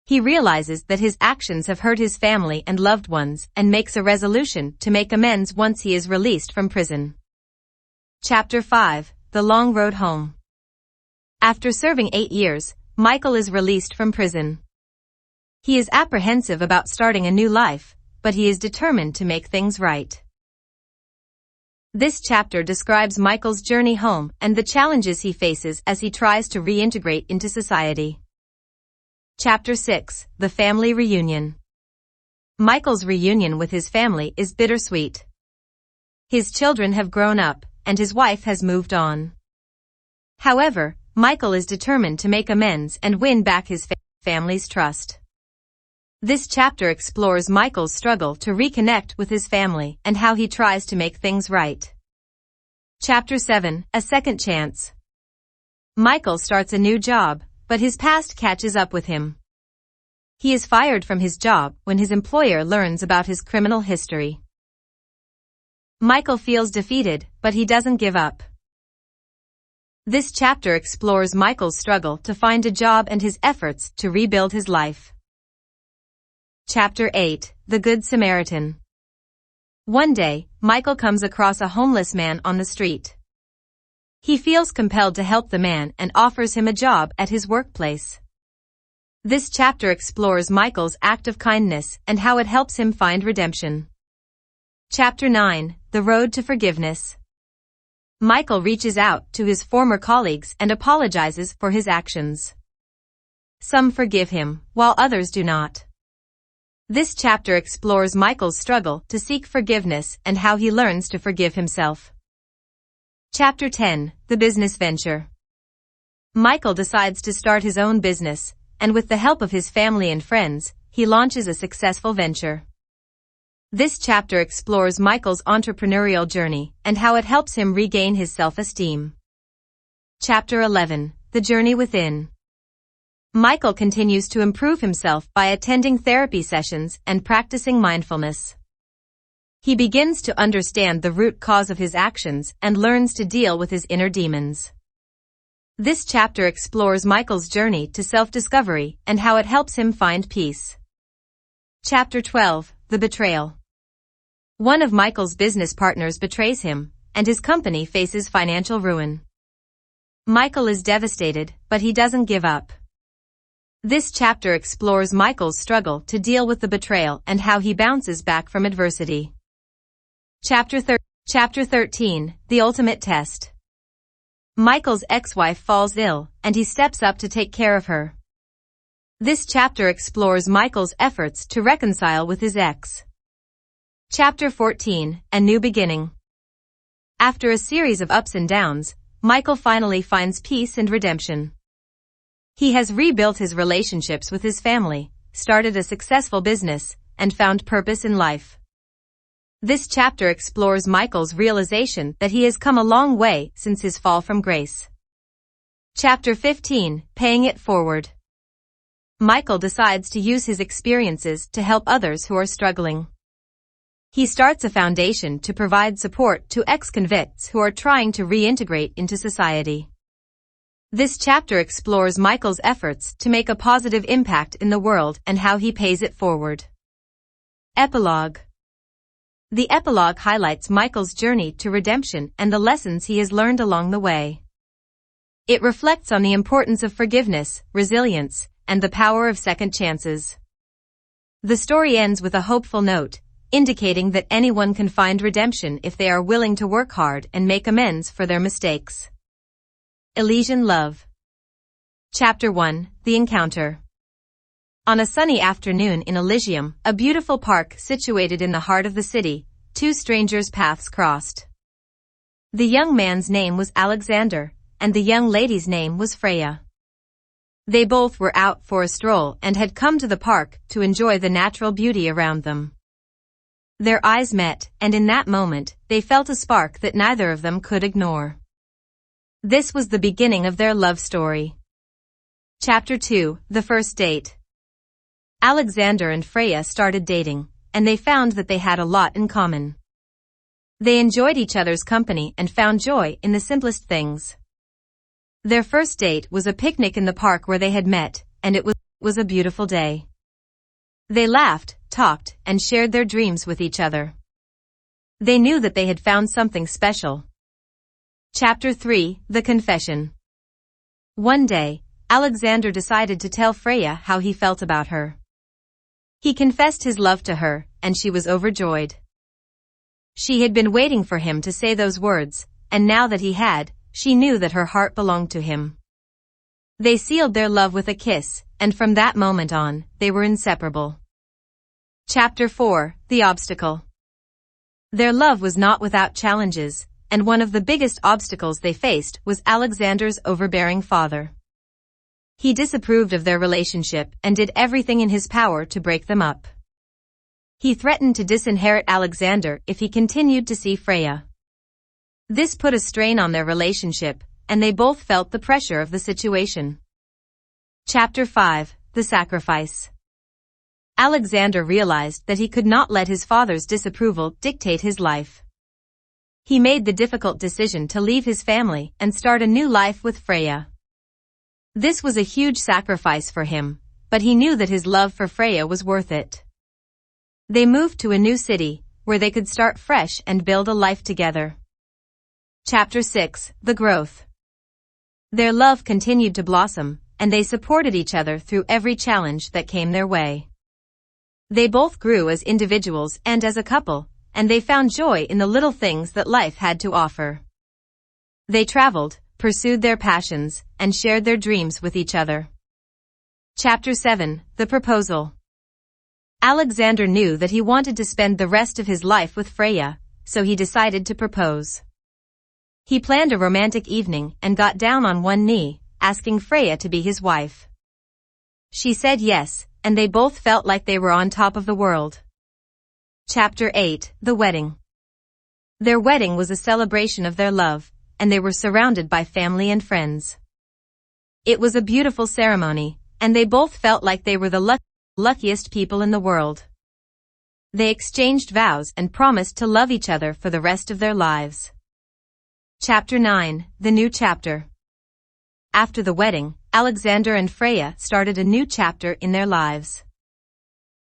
He realizes that his actions have hurt his family and loved ones and makes a resolution to make amends once he is released from prison. Chapter 5: The Long Road Home. After serving 8 years, Michael is released from prison. He is apprehensive about starting a new life, but he is determined to make things right. This chapter describes Michael's journey home and the challenges he faces as he tries to reintegrate into society. Chapter 6: The Family Reunion. Michael's reunion with his family is bittersweet. His children have grown up, and his wife has moved on. However, Michael is determined to make amends and win back his family's trust. This chapter explores Michael's struggle to reconnect with his family and how he tries to make things right. Chapter 7: A Second Chance. Michael starts a new job, but his past catches up with him. He is fired from his job when his employer learns about his criminal history. Michael feels defeated, but he doesn't give up. This chapter explores Michael's struggle to find a job and his efforts to rebuild his life. Chapter 8, The Good Samaritan. One day, Michael comes across a homeless man on the street. He feels compelled to help the man and offers him a job at his workplace. This chapter explores Michael's act of kindness and how it helps him find redemption. Chapter 9, The Road to Forgiveness. Michael reaches out to his former colleagues and apologizes for his actions. Some forgive him, while others do not. This chapter explores Michael's struggle to seek forgiveness and how he learns to forgive himself. Chapter 10, The Business Venture. Michael decides to start his own business, and with the help of his family and friends, he launches a successful venture. This chapter explores Michael's entrepreneurial journey and how it helps him regain his self-esteem. Chapter 11, The Journey Within. Michael continues to improve himself by attending therapy sessions and practicing mindfulness. He begins to understand the root cause of his actions and learns to deal with his inner demons. This chapter explores Michael's journey to self-discovery and how it helps him find peace. Chapter 12, The Betrayal. One of Michael's business partners betrays him, and his company faces financial ruin. Michael is devastated, but he doesn't give up. This chapter explores Michael's struggle to deal with the betrayal and how he bounces back from adversity. Chapter 13, The Ultimate Test. Michael's ex-wife falls ill, and he steps up to take care of her. This chapter explores Michael's efforts to reconcile with his ex. Chapter 14, A New Beginning. After a series of ups and downs, Michael finally finds peace and redemption. He has rebuilt his relationships with his family, started a successful business, and found purpose in life. This chapter explores Michael's realization that he has come a long way since his fall from grace. Chapter 15, Paying It Forward. Michael decides to use his experiences to help others who are struggling. He starts a foundation to provide support to ex-convicts who are trying to reintegrate into society. This chapter explores Michael's efforts to make a positive impact in the world and how he pays it forward. Epilogue. The epilogue highlights Michael's journey to redemption and the lessons he has learned along the way. It reflects on the importance of forgiveness, resilience, and the power of second chances. The story ends with a hopeful note, indicating that anyone can find redemption if they are willing to work hard and make amends for their mistakes. Elysian Love. Chapter 1, The Encounter. On a sunny afternoon in Elysium, a beautiful park situated in the heart of the city, two strangers' paths crossed. The young man's name was Alexander, and the young lady's name was Freya. They both were out for a stroll and had come to the park to enjoy the natural beauty around them. Their eyes met, and in that moment, they felt a spark that neither of them could ignore. This was the beginning of their love story. Chapter 2, The First Date. Alexander and Freya started dating, and they found that they had a lot in common. They enjoyed each other's company and found joy in the simplest things. Their first date was a picnic in the park where they had met, and it was a beautiful day. They laughed, talked, and shared their dreams with each other. They knew that they had found something special. Chapter 3, The Confession. One day, Alexander decided to tell Freya how he felt about her. He confessed his love to her, and she was overjoyed. She had been waiting for him to say those words, and now that he had, she knew that her heart belonged to him. They sealed their love with a kiss, and from that moment on, they were inseparable. Chapter 4, The Obstacle. Their love was not without challenges, and one of the biggest obstacles they faced was Alexander's overbearing father. He disapproved of their relationship and did everything in his power to break them up. He threatened to disinherit Alexander if he continued to see Freya. This put a strain on their relationship, and they both felt the pressure of the situation. Chapter 5, The Sacrifice. Alexander realized that he could not let his father's disapproval dictate his life. He made the difficult decision to leave his family and start a new life with Freya. This was a huge sacrifice for him, but he knew that his love for Freya was worth it. They moved to a new city, where they could start fresh and build a life together. Chapter 6, The Growth. Their love continued to blossom, and they supported each other through every challenge that came their way. They both grew as individuals and as a couple, and they found joy in the little things that life had to offer. They traveled, pursued their passions, and shared their dreams with each other. Chapter 7, The Proposal. Alexander knew that he wanted to spend the rest of his life with Freya, so he decided to propose. He planned a romantic evening and got down on one knee, asking Freya to be his wife. She said yes, and they both felt like they were on top of the world. Chapter 8, The Wedding. Their wedding was a celebration of their love, and they were surrounded by family and friends. It was a beautiful ceremony, and they both felt like they were the luckiest people in the world. They exchanged vows and promised to love each other for the rest of their lives. Chapter 9, The New Chapter. After the wedding, Alexander and Freya started a new chapter in their lives.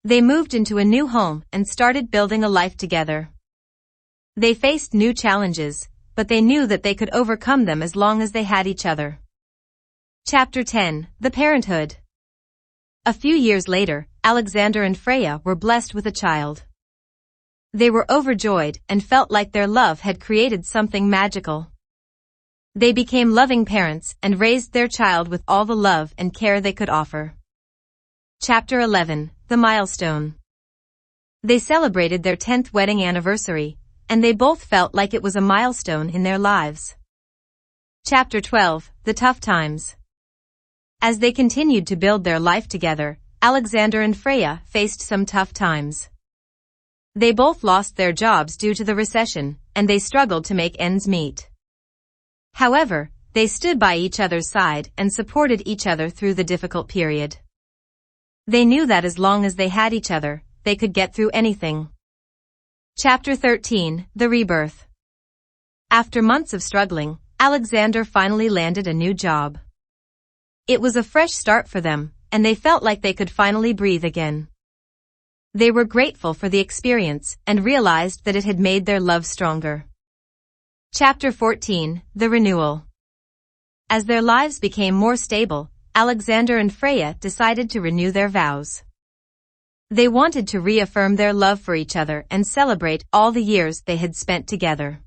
They moved into a new home and started building a life together. They faced new challenges, but they knew that they could overcome them as long as they had each other. Chapter 10, The Parenthood. A few years later, Alexander and Freya were blessed with a child. They were overjoyed and felt like their love had created something magical. They became loving parents and raised their child with all the love and care they could offer. Chapter 11, The Milestone. They celebrated their 10th wedding anniversary, and they both felt like it was a milestone in their lives. Chapter 12, The Tough Times. As they continued to build their life together, Alexander and Freya faced some tough times. They both lost their jobs due to the recession, and they struggled to make ends meet. However, they stood by each other's side and supported each other through the difficult period. They knew that as long as they had each other, they could get through anything. Chapter 13, The Rebirth. After months of struggling, Alexander finally landed a new job. It was a fresh start for them, and they felt like they could finally breathe again. They were grateful for the experience and realized that it had made their love stronger. Chapter 14, The Renewal. As their lives became more stable, Alexander and Freya decided to renew their vows. They wanted to reaffirm their love for each other and celebrate all the years they had spent together.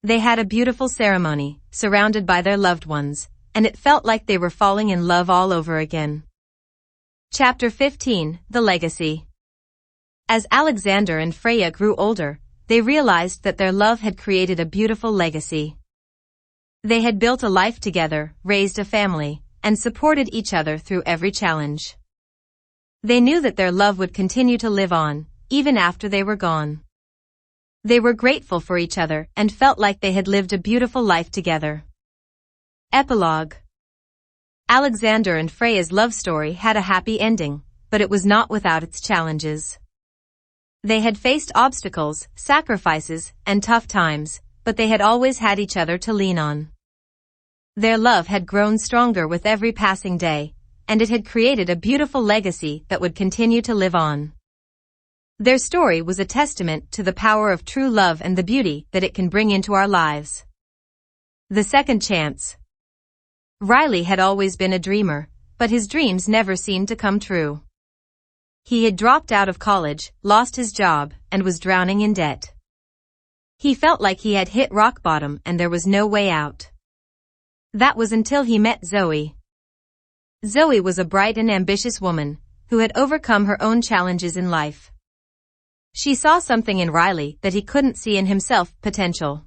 They had a beautiful ceremony, surrounded by their loved ones, and it felt like they were falling in love all over again. Chapter 15, The Legacy. As Alexander and Freya grew older, they realized that their love had created a beautiful legacy. They had built a life together, raised a family, and supported each other through every challenge. They knew that their love would continue to live on, even after they were gone. They were grateful for each other and felt like they had lived a beautiful life together. Epilogue. Alexander and Freya's love story had a happy ending, but it was not without its challenges. They had faced obstacles, sacrifices, and tough times, but they had always had each other to lean on. Their love had grown stronger with every passing day, and it had created a beautiful legacy that would continue to live on. Their story was a testament to the power of true love and the beauty that it can bring into our lives. The second chance. Riley had always been a dreamer, but his dreams never seemed to come true. He had dropped out of college, lost his job, and was drowning in debt. He felt like he had hit rock bottom and there was no way out. That was until he met Zoe. Zoe was a bright and ambitious woman, who had overcome her own challenges in life. She saw something in Riley that he couldn't see in himself, potential.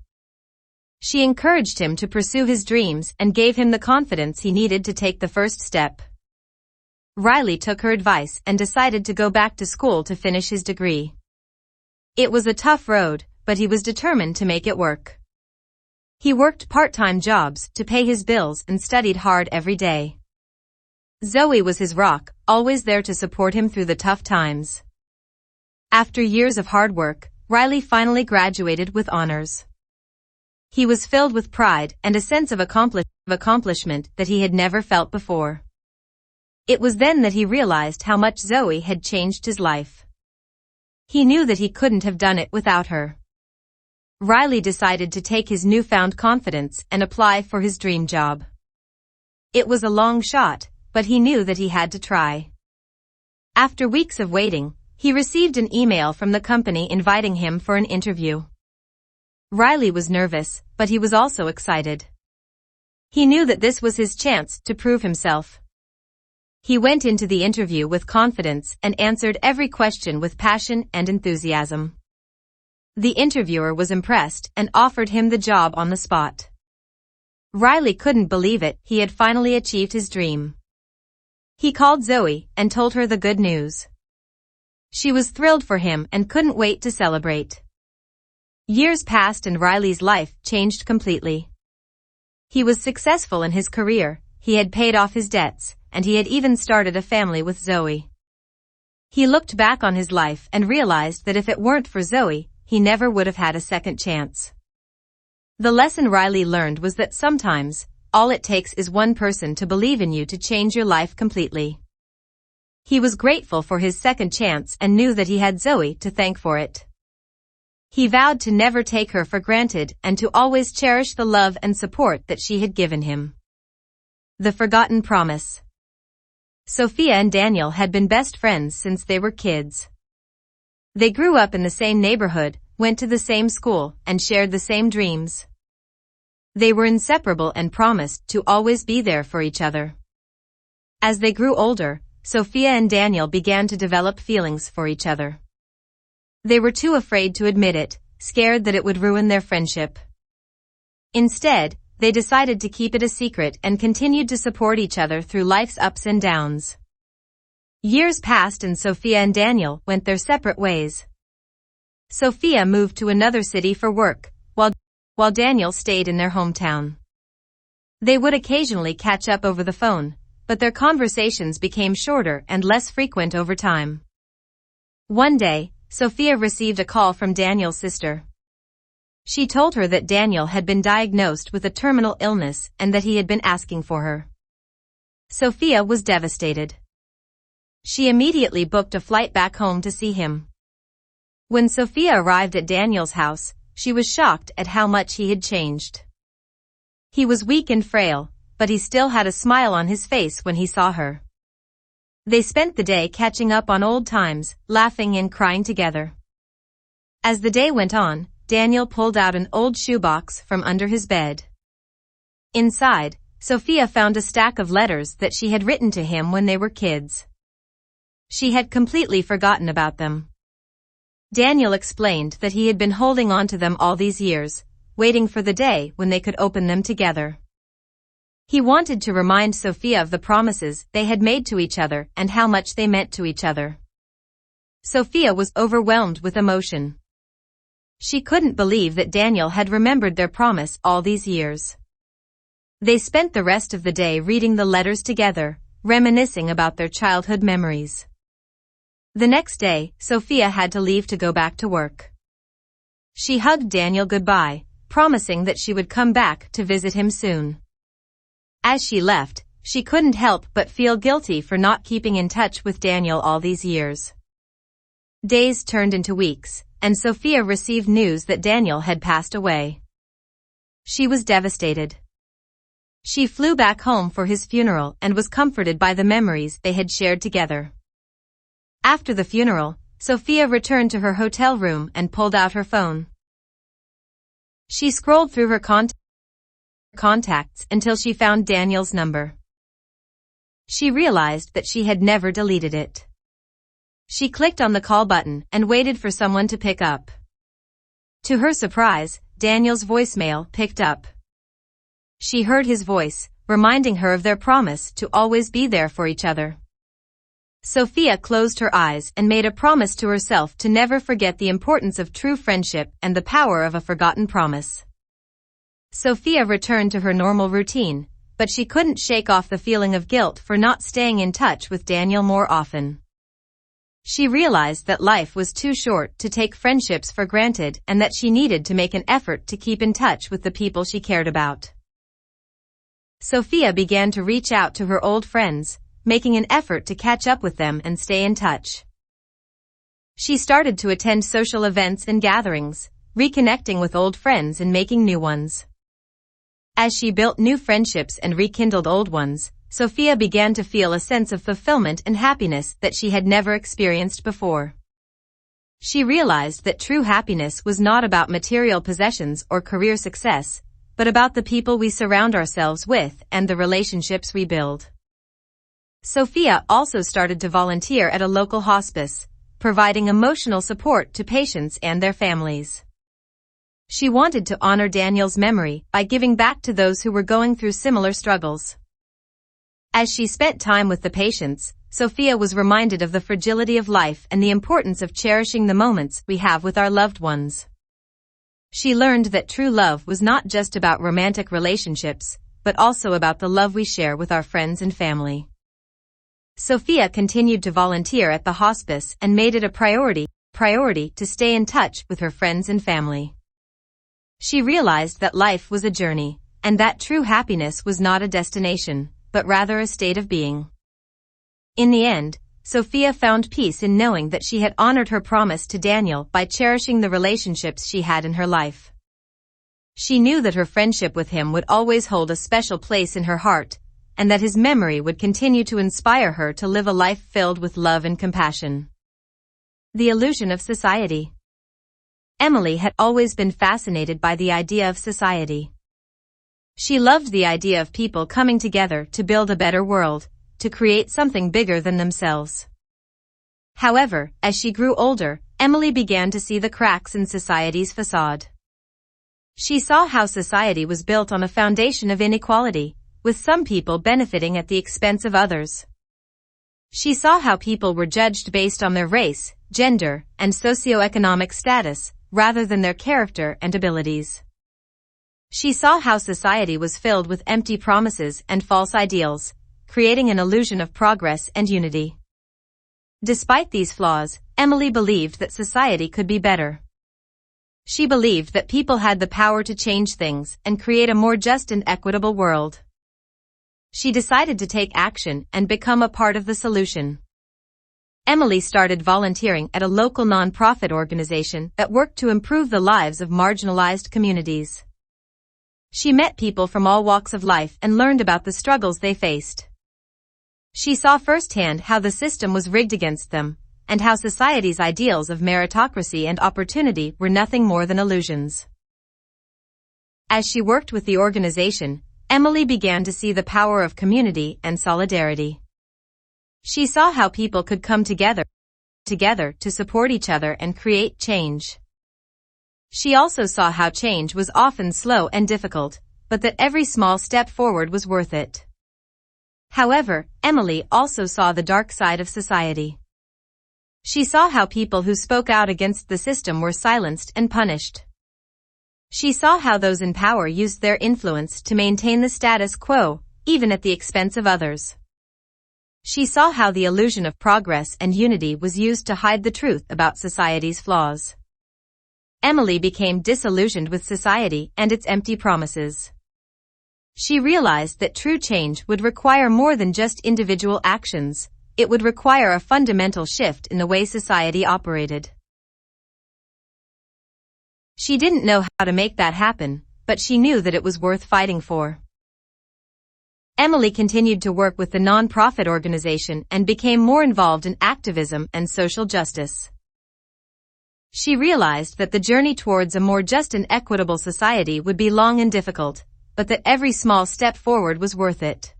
She encouraged him to pursue his dreams and gave him the confidence he needed to take the first step. Riley took her advice and decided to go back to school to finish his degree. It was a tough road, but he was determined to make it work. He worked part-time jobs to pay his bills and studied hard every day. Zoe was his rock, always there to support him through the tough times. After years of hard work, Riley finally graduated with honors. He was filled with pride and a sense of accomplishment that he had never felt before. It was then that he realized how much Zoe had changed his life. He knew that he couldn't have done it without her. Riley decided to take his newfound confidence and apply for his dream job. It was a long shot, but he knew that he had to try. After weeks of waiting, he received an email from the company inviting him for an interview. Riley was nervous, but he was also excited. He knew that this was his chance to prove himself. He went into the interview with confidence and answered every question with passion and enthusiasm. The interviewer was impressed and offered him the job on the spot. Riley couldn't believe it, he had finally achieved his dream. He called Zoe and told her the good news. She was thrilled for him and couldn't wait to celebrate. Years passed and Riley's life changed completely. He was successful in his career, he had paid off his debts, and he had even started a family with Zoe. He looked back on his life and realized that if it weren't for Zoe, he never would have had a second chance. The lesson Riley learned was that sometimes, all it takes is one person to believe in you to change your life completely. He was grateful for his second chance and knew that he had Zoe to thank for it. He vowed to never take her for granted and to always cherish the love and support that she had given him. The Forgotten Promise. Sophia and Daniel had been best friends since they were kids. They grew up in the same neighborhood, went to the same school, and shared the same dreams. They were inseparable and promised to always be there for each other. As they grew older, Sophia and Daniel began to develop feelings for each other. They were too afraid to admit it, scared that it would ruin their friendship. Instead, they decided to keep it a secret and continued to support each other through life's ups and downs. Years passed and Sophia and Daniel went their separate ways. Sophia moved to another city for work, while Daniel stayed in their hometown. They would occasionally catch up over the phone, but their conversations became shorter and less frequent over time. One day, Sophia received a call from Daniel's sister. She told her that Daniel had been diagnosed with a terminal illness and that he had been asking for her. Sophia was devastated. She immediately booked a flight back home to see him. When Sophia arrived at Daniel's house, she was shocked at how much he had changed. He was weak and frail, but he still had a smile on his face when he saw her. They spent the day catching up on old times, laughing and crying together. As the day went on, Daniel pulled out an old shoebox from under his bed. Inside, Sophia found a stack of letters that she had written to him when they were kids. She had completely forgotten about them. Daniel explained that he had been holding on to them all these years, waiting for the day when they could open them together. He wanted to remind Sophia of the promises they had made to each other and how much they meant to each other. Sophia was overwhelmed with emotion. She couldn't believe that Daniel had remembered their promise all these years. They spent the rest of the day reading the letters together, reminiscing about their childhood memories. The next day, Sophia had to leave to go back to work. She hugged Daniel goodbye, promising that she would come back to visit him soon. As she left, she couldn't help but feel guilty for not keeping in touch with Daniel all these years. Days turned into weeks, and Sophia received news that Daniel had passed away. She was devastated. She flew back home for his funeral and was comforted by the memories they had shared together. After the funeral, Sophia returned to her hotel room and pulled out her phone. She scrolled through her contacts until she found Daniel's number. She realized that she had never deleted it. She clicked on the call button and waited for someone to pick up. To her surprise, Daniel's voicemail picked up. She heard his voice, reminding her of their promise to always be there for each other. Sophia closed her eyes and made a promise to herself to never forget the importance of true friendship and the power of a forgotten promise. Sophia returned to her normal routine, but she couldn't shake off the feeling of guilt for not staying in touch with Daniel more often. She realized that life was too short to take friendships for granted and that she needed to make an effort to keep in touch with the people she cared about. Sophia began to reach out to her old friends, making an effort to catch up with them and stay in touch. She started to attend social events and gatherings, reconnecting with old friends and making new ones. As she built new friendships and rekindled old ones, Sophia began to feel a sense of fulfillment and happiness that she had never experienced before. She realized that true happiness was not about material possessions or career success, but about the people we surround ourselves with and the relationships we build. Sophia also started to volunteer at a local hospice, providing emotional support to patients and their families. She wanted to honor Daniel's memory by giving back to those who were going through similar struggles. As she spent time with the patients, Sophia was reminded of the fragility of life and the importance of cherishing the moments we have with our loved ones. She learned that true love was not just about romantic relationships, but also about the love we share with our friends and family. Sophia continued to volunteer at the hospice and made it a priority to stay in touch with her friends and family. She realized that life was a journey, and that true happiness was not a destination, but rather a state of being. In the end, Sophia found peace in knowing that she had honored her promise to Daniel by cherishing the relationships she had in her life. She knew that her friendship with him would always hold a special place in her heart, and that his memory would continue to inspire her to live a life filled with love and compassion. The illusion of society. Emily had always been fascinated by the idea of society. She loved the idea of people coming together to build a better world, to create something bigger than themselves. However, as she grew older, Emily began to see the cracks in society's facade. She saw how society was built on a foundation of inequality, with some people benefiting at the expense of others. She saw how people were judged based on their race, gender, and socioeconomic status, rather than their character and abilities. She saw how society was filled with empty promises and false ideals, creating an illusion of progress and unity. Despite these flaws, Emily believed that society could be better. She believed that people had the power to change things and create a more just and equitable world. She decided to take action and become a part of the solution. Emily started volunteering at a local nonprofit organization that worked to improve the lives of marginalized communities. She met people from all walks of life and learned about the struggles they faced. She saw firsthand how the system was rigged against them, and how society's ideals of meritocracy and opportunity were nothing more than illusions. As she worked with the organization, Emily began to see the power of community and solidarity. She saw how people could come together to support each other and create change. She also saw how change was often slow and difficult, but that every small step forward was worth it. However, Emily also saw the dark side of society. She saw how people who spoke out against the system were silenced and punished. She saw how those in power used their influence to maintain the status quo, even at the expense of others. She saw how the illusion of progress and unity was used to hide the truth about society's flaws. Emily became disillusioned with society and its empty promises. She realized that true change would require more than just individual actions. It would require a fundamental shift in the way society operated. She didn't know how to make that happen, but she knew that it was worth fighting for. Emily continued to work with the nonprofit organization and became more involved in activism and social justice. She realized that the journey towards a more just and equitable society would be long and difficult, but that every small step forward was worth it.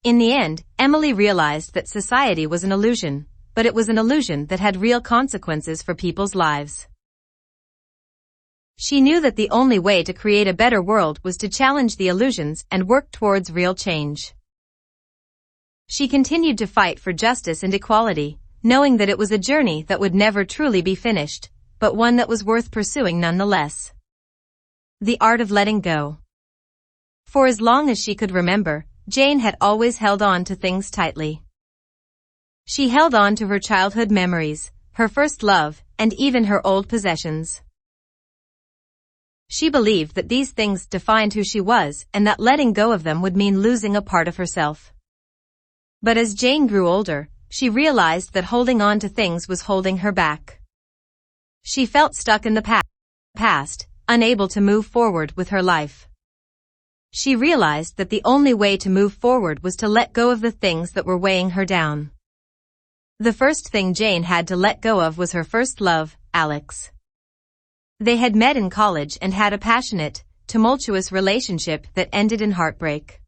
In the end, Emily realized that society was an illusion, but it was an illusion that had real consequences for people's lives. She knew that the only way to create a better world was to challenge the illusions and work towards real change. She continued to fight for justice and equality, knowing that it was a journey that would never truly be finished, but one that was worth pursuing nonetheless. The art of letting go. For as long as she could remember, Jane had always held on to things tightly. She held on to her childhood memories, her first love, and even her old possessions. She believed that these things defined who she was and that letting go of them would mean losing a part of herself. But as Jane grew older, she realized that holding on to things was holding her back. She felt stuck in the past, unable to move forward with her life. She realized that the only way to move forward was to let go of the things that were weighing her down. The first thing Jane had to let go of was her first love, Alex. They had met in college and had a passionate, tumultuous relationship that ended in heartbreak.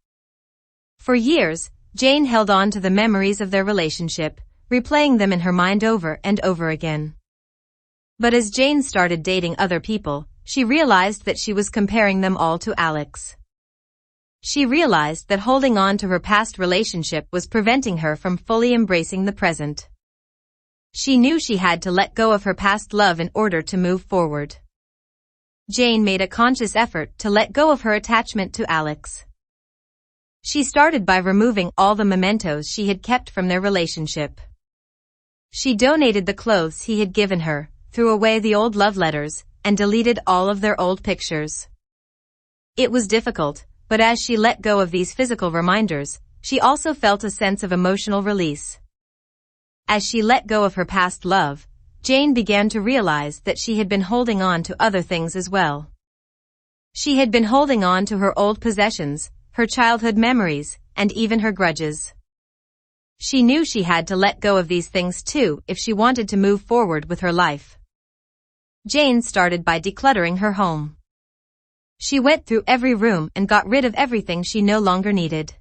For years, Jane held on to the memories of their relationship, replaying them in her mind over and over again. But as Jane started dating other people, she realized that she was comparing them all to Alex. She realized that holding on to her past relationship was preventing her from fully embracing the present. She knew she had to let go of her past love in order to move forward. Jane made a conscious effort to let go of her attachment to Alex. She started by removing all the mementos she had kept from their relationship. She donated the clothes he had given her, threw away the old love letters, and deleted all of their old pictures. It was difficult, but as she let go of these physical reminders, she also felt a sense of emotional release. As she let go of her past love, Jane began to realize that she had been holding on to other things as well. She had been holding on to her old possessions, her childhood memories, and even her grudges. She knew she had to let go of these things too if she wanted to move forward with her life. Jane started by decluttering her home. She went through every room and got rid of everything she no longer needed.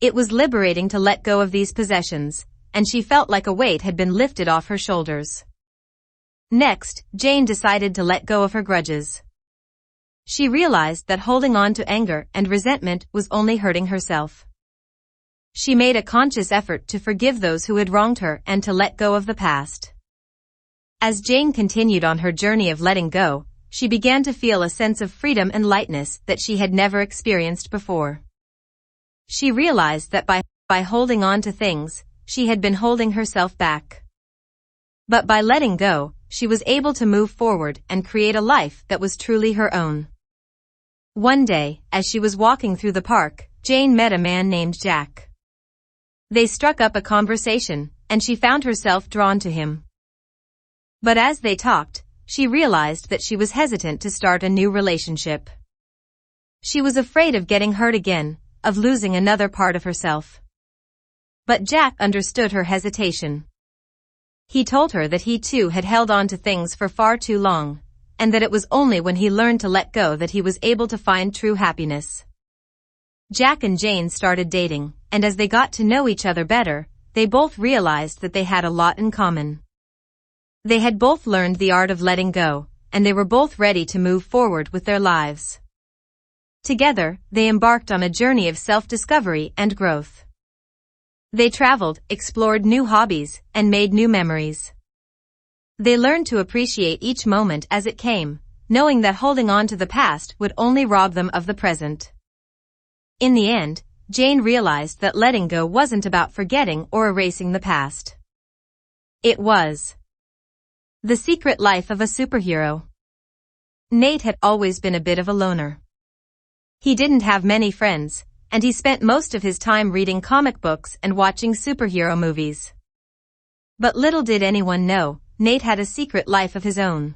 It was liberating to let go of these possessions, and she felt like a weight had been lifted off her shoulders. Next, Jane decided to let go of her grudges. She realized that holding on to anger and resentment was only hurting herself. She made a conscious effort to forgive those who had wronged her and to let go of the past. As Jane continued on her journey of letting go, she began to feel a sense of freedom and lightness that she had never experienced before. She realized that by holding on to things, she had been holding herself back. But by letting go, she was able to move forward and create a life that was truly her own. One day, as she was walking through the park, Jane met a man named Jack. They struck up a conversation, and she found herself drawn to him. But as they talked, she realized that she was hesitant to start a new relationship. She was afraid of getting hurt again, of losing another part of herself. But Jack understood her hesitation. He told her that he too had held on to things for far too long, and that it was only when he learned to let go that he was able to find true happiness. Jack and Jane started dating, and as they got to know each other better, they both realized that they had a lot in common. They had both learned the art of letting go, and they were both ready to move forward with their lives. Together, they embarked on a journey of self-discovery and growth. They traveled, explored new hobbies, and made new memories. They learned to appreciate each moment as it came, knowing that holding on to the past would only rob them of the present. In the end, Jane realized that letting go wasn't about forgetting or erasing the past. It was the secret life of a superhero. Nate had always been a bit of a loner. He didn't have many friends, and he spent most of his time reading comic books and watching superhero movies. But little did anyone know, Nate had a secret life of his own.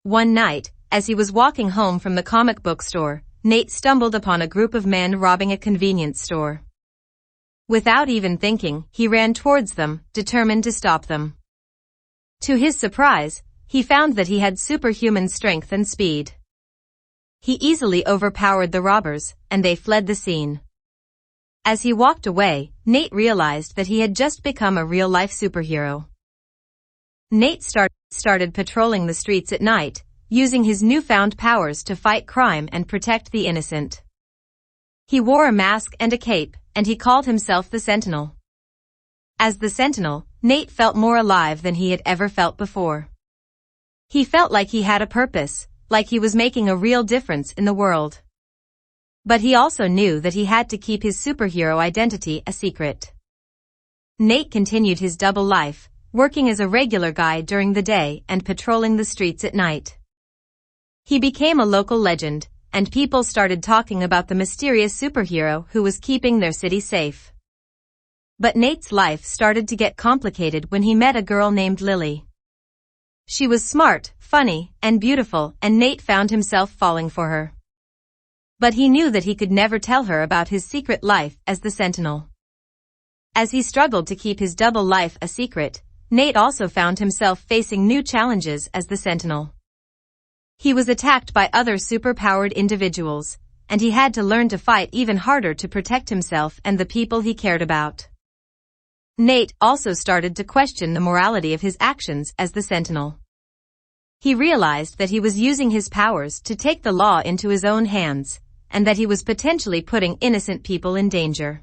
One night, as he was walking home from the comic book store, Nate stumbled upon a group of men robbing a convenience store. Without even thinking, he ran towards them, determined to stop them. To his surprise, he found that he had superhuman strength and speed. He easily overpowered the robbers, and they fled the scene. As he walked away, Nate realized that he had just become a real-life superhero. Nate started patrolling the streets at night, using his newfound powers to fight crime and protect the innocent. He wore a mask and a cape, and he called himself the Sentinel. As the Sentinel, Nate felt more alive than he had ever felt before. He felt like he had a purpose, like he was making a real difference in the world. But he also knew that he had to keep his superhero identity a secret. Nate continued his double life, working as a regular guy during the day and patrolling the streets at night. He became a local legend, and people started talking about the mysterious superhero who was keeping their city safe. But Nate's life started to get complicated when he met a girl named Lily. She was smart, funny, and beautiful, and Nate found himself falling for her. But he knew that he could never tell her about his secret life as the Sentinel. As he struggled to keep his double life a secret, Nate also found himself facing new challenges as the Sentinel. He was attacked by other super-powered individuals, and he had to learn to fight even harder to protect himself and the people he cared about. Nate also started to question the morality of his actions as the Sentinel. He realized that he was using his powers to take the law into his own hands, and that he was potentially putting innocent people in danger.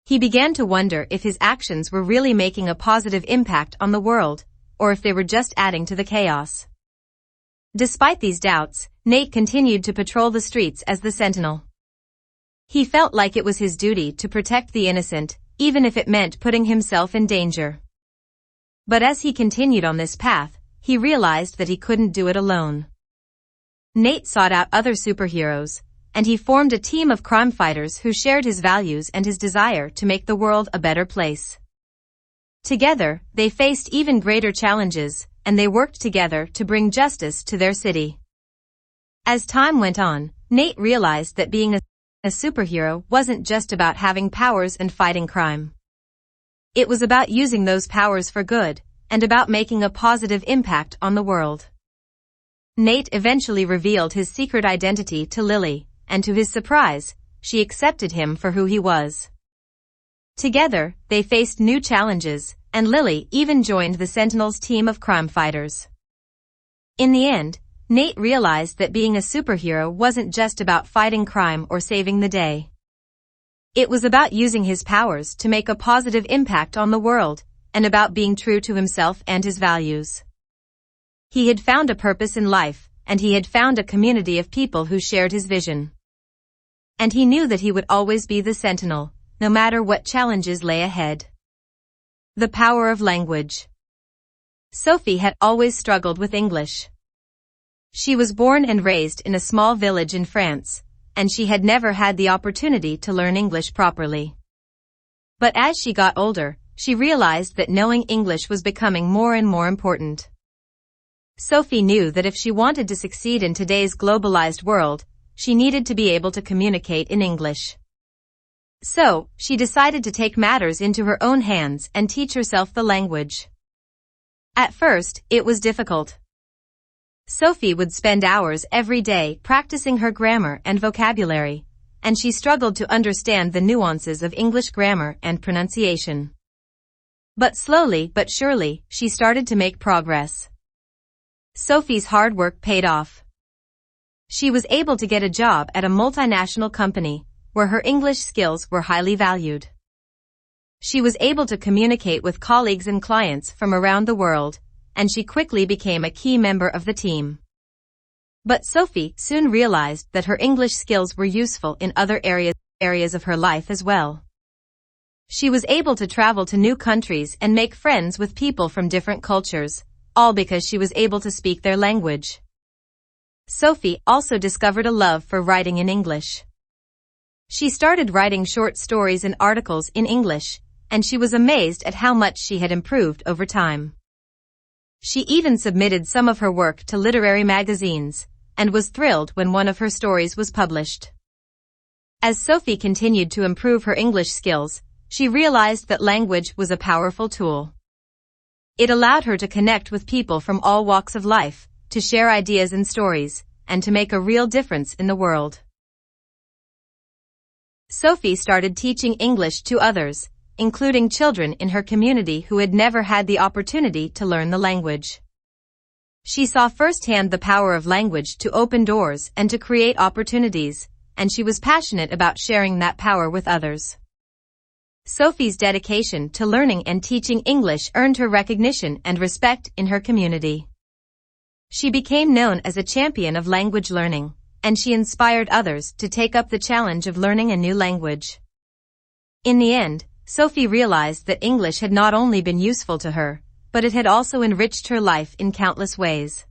He began to wonder if his actions were really making a positive impact on the world, or if they were just adding to the chaos. Despite these doubts, Nate continued to patrol the streets as the Sentinel. He felt like it was his duty to protect the innocent, even if it meant putting himself in danger. But as he continued on this path, he realized that he couldn't do it alone. Nate sought out other superheroes, and he formed a team of crime fighters who shared his values and his desire to make the world a better place. Together, they faced even greater challenges, and they worked together to bring justice to their city. As time went on, Nate realized that being a superhero wasn't just about having powers and fighting crime. It was about using those powers for good, and about making a positive impact on the world. Nate eventually revealed his secret identity to Lily, and to his surprise, she accepted him for who he was. Together, they faced new challenges, and Lily even joined the Sentinel's team of crime fighters. In the end, Nate realized that being a superhero wasn't just about fighting crime or saving the day. It was about using his powers to make a positive impact on the world, and about being true to himself and his values. He had found a purpose in life, and he had found a community of people who shared his vision. And he knew that he would always be the Sentinel, no matter what challenges lay ahead. The power of language. Sophie had always struggled with English. She was born and raised in a small village in France, and she had never had the opportunity to learn English properly. But as she got older, she realized that knowing English was becoming more and more important. Sophie knew that if she wanted to succeed in today's globalized world, she needed to be able to communicate in English. So, she decided to take matters into her own hands and teach herself the language. At first, it was difficult. Sophie would spend hours every day practicing her grammar and vocabulary, and she struggled to understand the nuances of English grammar and pronunciation. But slowly but surely, she started to make progress. Sophie's hard work paid off. She was able to get a job at a multinational company, where her English skills were highly valued. She was able to communicate with colleagues and clients from around the world, and she quickly became a key member of the team. But Sophie soon realized that her English skills were useful in other areas of her life as well. She was able to travel to new countries and make friends with people from different cultures, all because she was able to speak their language. Sophie also discovered a love for writing in English. She started writing short stories and articles in English, and she was amazed at how much she had improved over time. She even submitted some of her work to literary magazines, and was thrilled when one of her stories was published. As Sophie continued to improve her English skills, she realized that language was a powerful tool. It allowed her to connect with people from all walks of life, to share ideas and stories, and to make a real difference in the world. Sophie started teaching English to others, including children in her community who had never had the opportunity to learn the language. She saw firsthand the power of language to open doors and to create opportunities, and she was passionate about sharing that power with others. Sophie's dedication to learning and teaching English earned her recognition and respect in her community. She became known as a champion of language learning, and she inspired others to take up the challenge of learning a new language. In the end, Sophie realized that English had not only been useful to her, but it had also enriched her life in countless ways.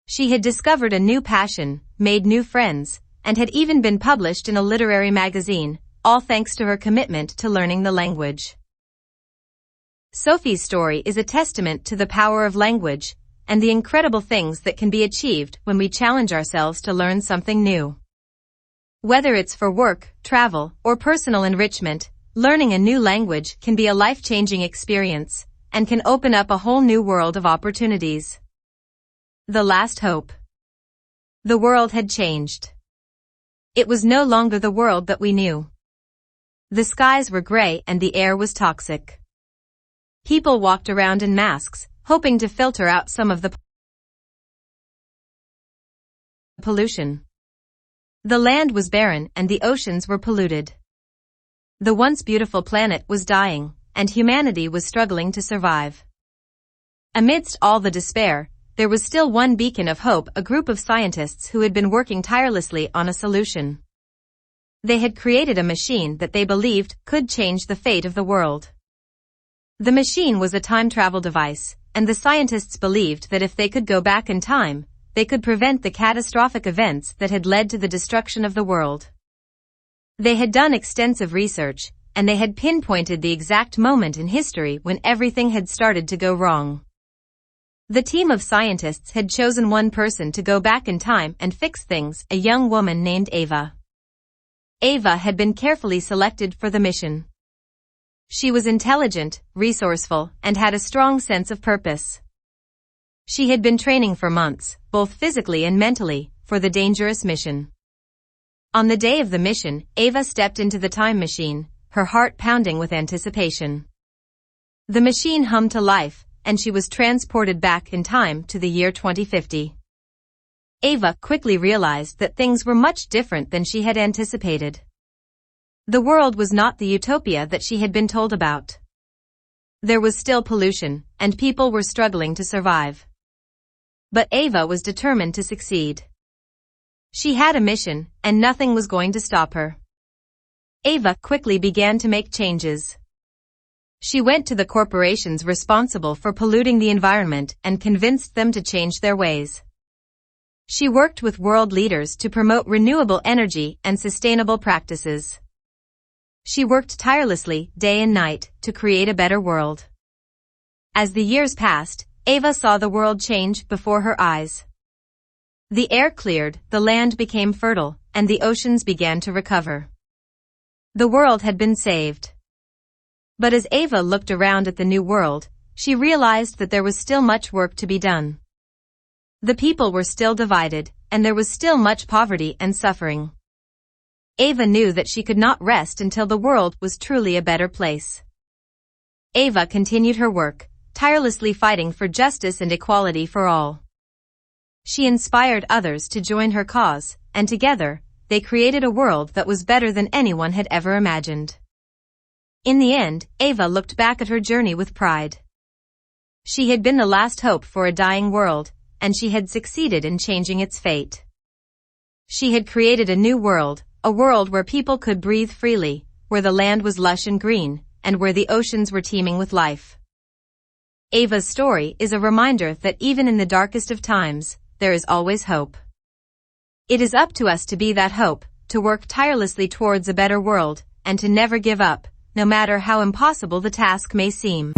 She had discovered a new passion, made new friends, and had even been published in a literary magazine, all thanks to her commitment to learning the language. Sophie's story is a testament to the power of language, and the incredible things that can be achieved when we challenge ourselves to learn something new. Whether it's for work, travel, or personal enrichment, learning a new language can be a life-changing experience, and can open up a whole new world of opportunities. The last hope. The world had changed. It was no longer the world that we knew. The skies were gray and the air was toxic. People walked around in masks, hoping to filter out some of the pollution. The land was barren and the oceans were polluted. The once beautiful planet was dying, and humanity was struggling to survive. Amidst all the despair, there was still one beacon of hope, a group of scientists who had been working tirelessly on a solution. They had created a machine that they believed could change the fate of the world. The machine was a time travel device, and the scientists believed that if they could go back in time, they could prevent the catastrophic events that had led to the destruction of the world. They had done extensive research, and they had pinpointed the exact moment in history when everything had started to go wrong. The team of scientists had chosen one person to go back in time and fix things, a young woman named Ava. Ava had been carefully selected for the mission. She was intelligent, resourceful, and had a strong sense of purpose. She had been training for months, both physically and mentally, for the dangerous mission. On the day of the mission, Ava stepped into the time machine, her heart pounding with anticipation. The machine hummed to life, and she was transported back in time to the year 2050. Ava quickly realized that things were much different than she had anticipated. The world was not the utopia that she had been told about. There was still pollution, and people were struggling to survive. But Ava was determined to succeed. She had a mission, and nothing was going to stop her. Ava quickly began to make changes. She went to the corporations responsible for polluting the environment and convinced them to change their ways. She worked with world leaders to promote renewable energy and sustainable practices. She worked tirelessly, day and night, to create a better world. As the years passed, Ava saw the world change before her eyes. The air cleared, the land became fertile, and the oceans began to recover. The world had been saved. But as Ava looked around at the new world, she realized that there was still much work to be done. The people were still divided, and there was still much poverty and suffering. Ava knew that she could not rest until the world was truly a better place. Ava continued her work, tirelessly fighting for justice and equality for all. She inspired others to join her cause, and together, they created a world that was better than anyone had ever imagined. In the end, Ava looked back at her journey with pride. She had been the last hope for a dying world, and she had succeeded in changing its fate. She had created a new world, a world where people could breathe freely, where the land was lush and green, and where the oceans were teeming with life. Ava's story is a reminder that even in the darkest of times, there is always hope. It is up to us to be that hope, to work tirelessly towards a better world, and to never give up, no matter how impossible the task may seem.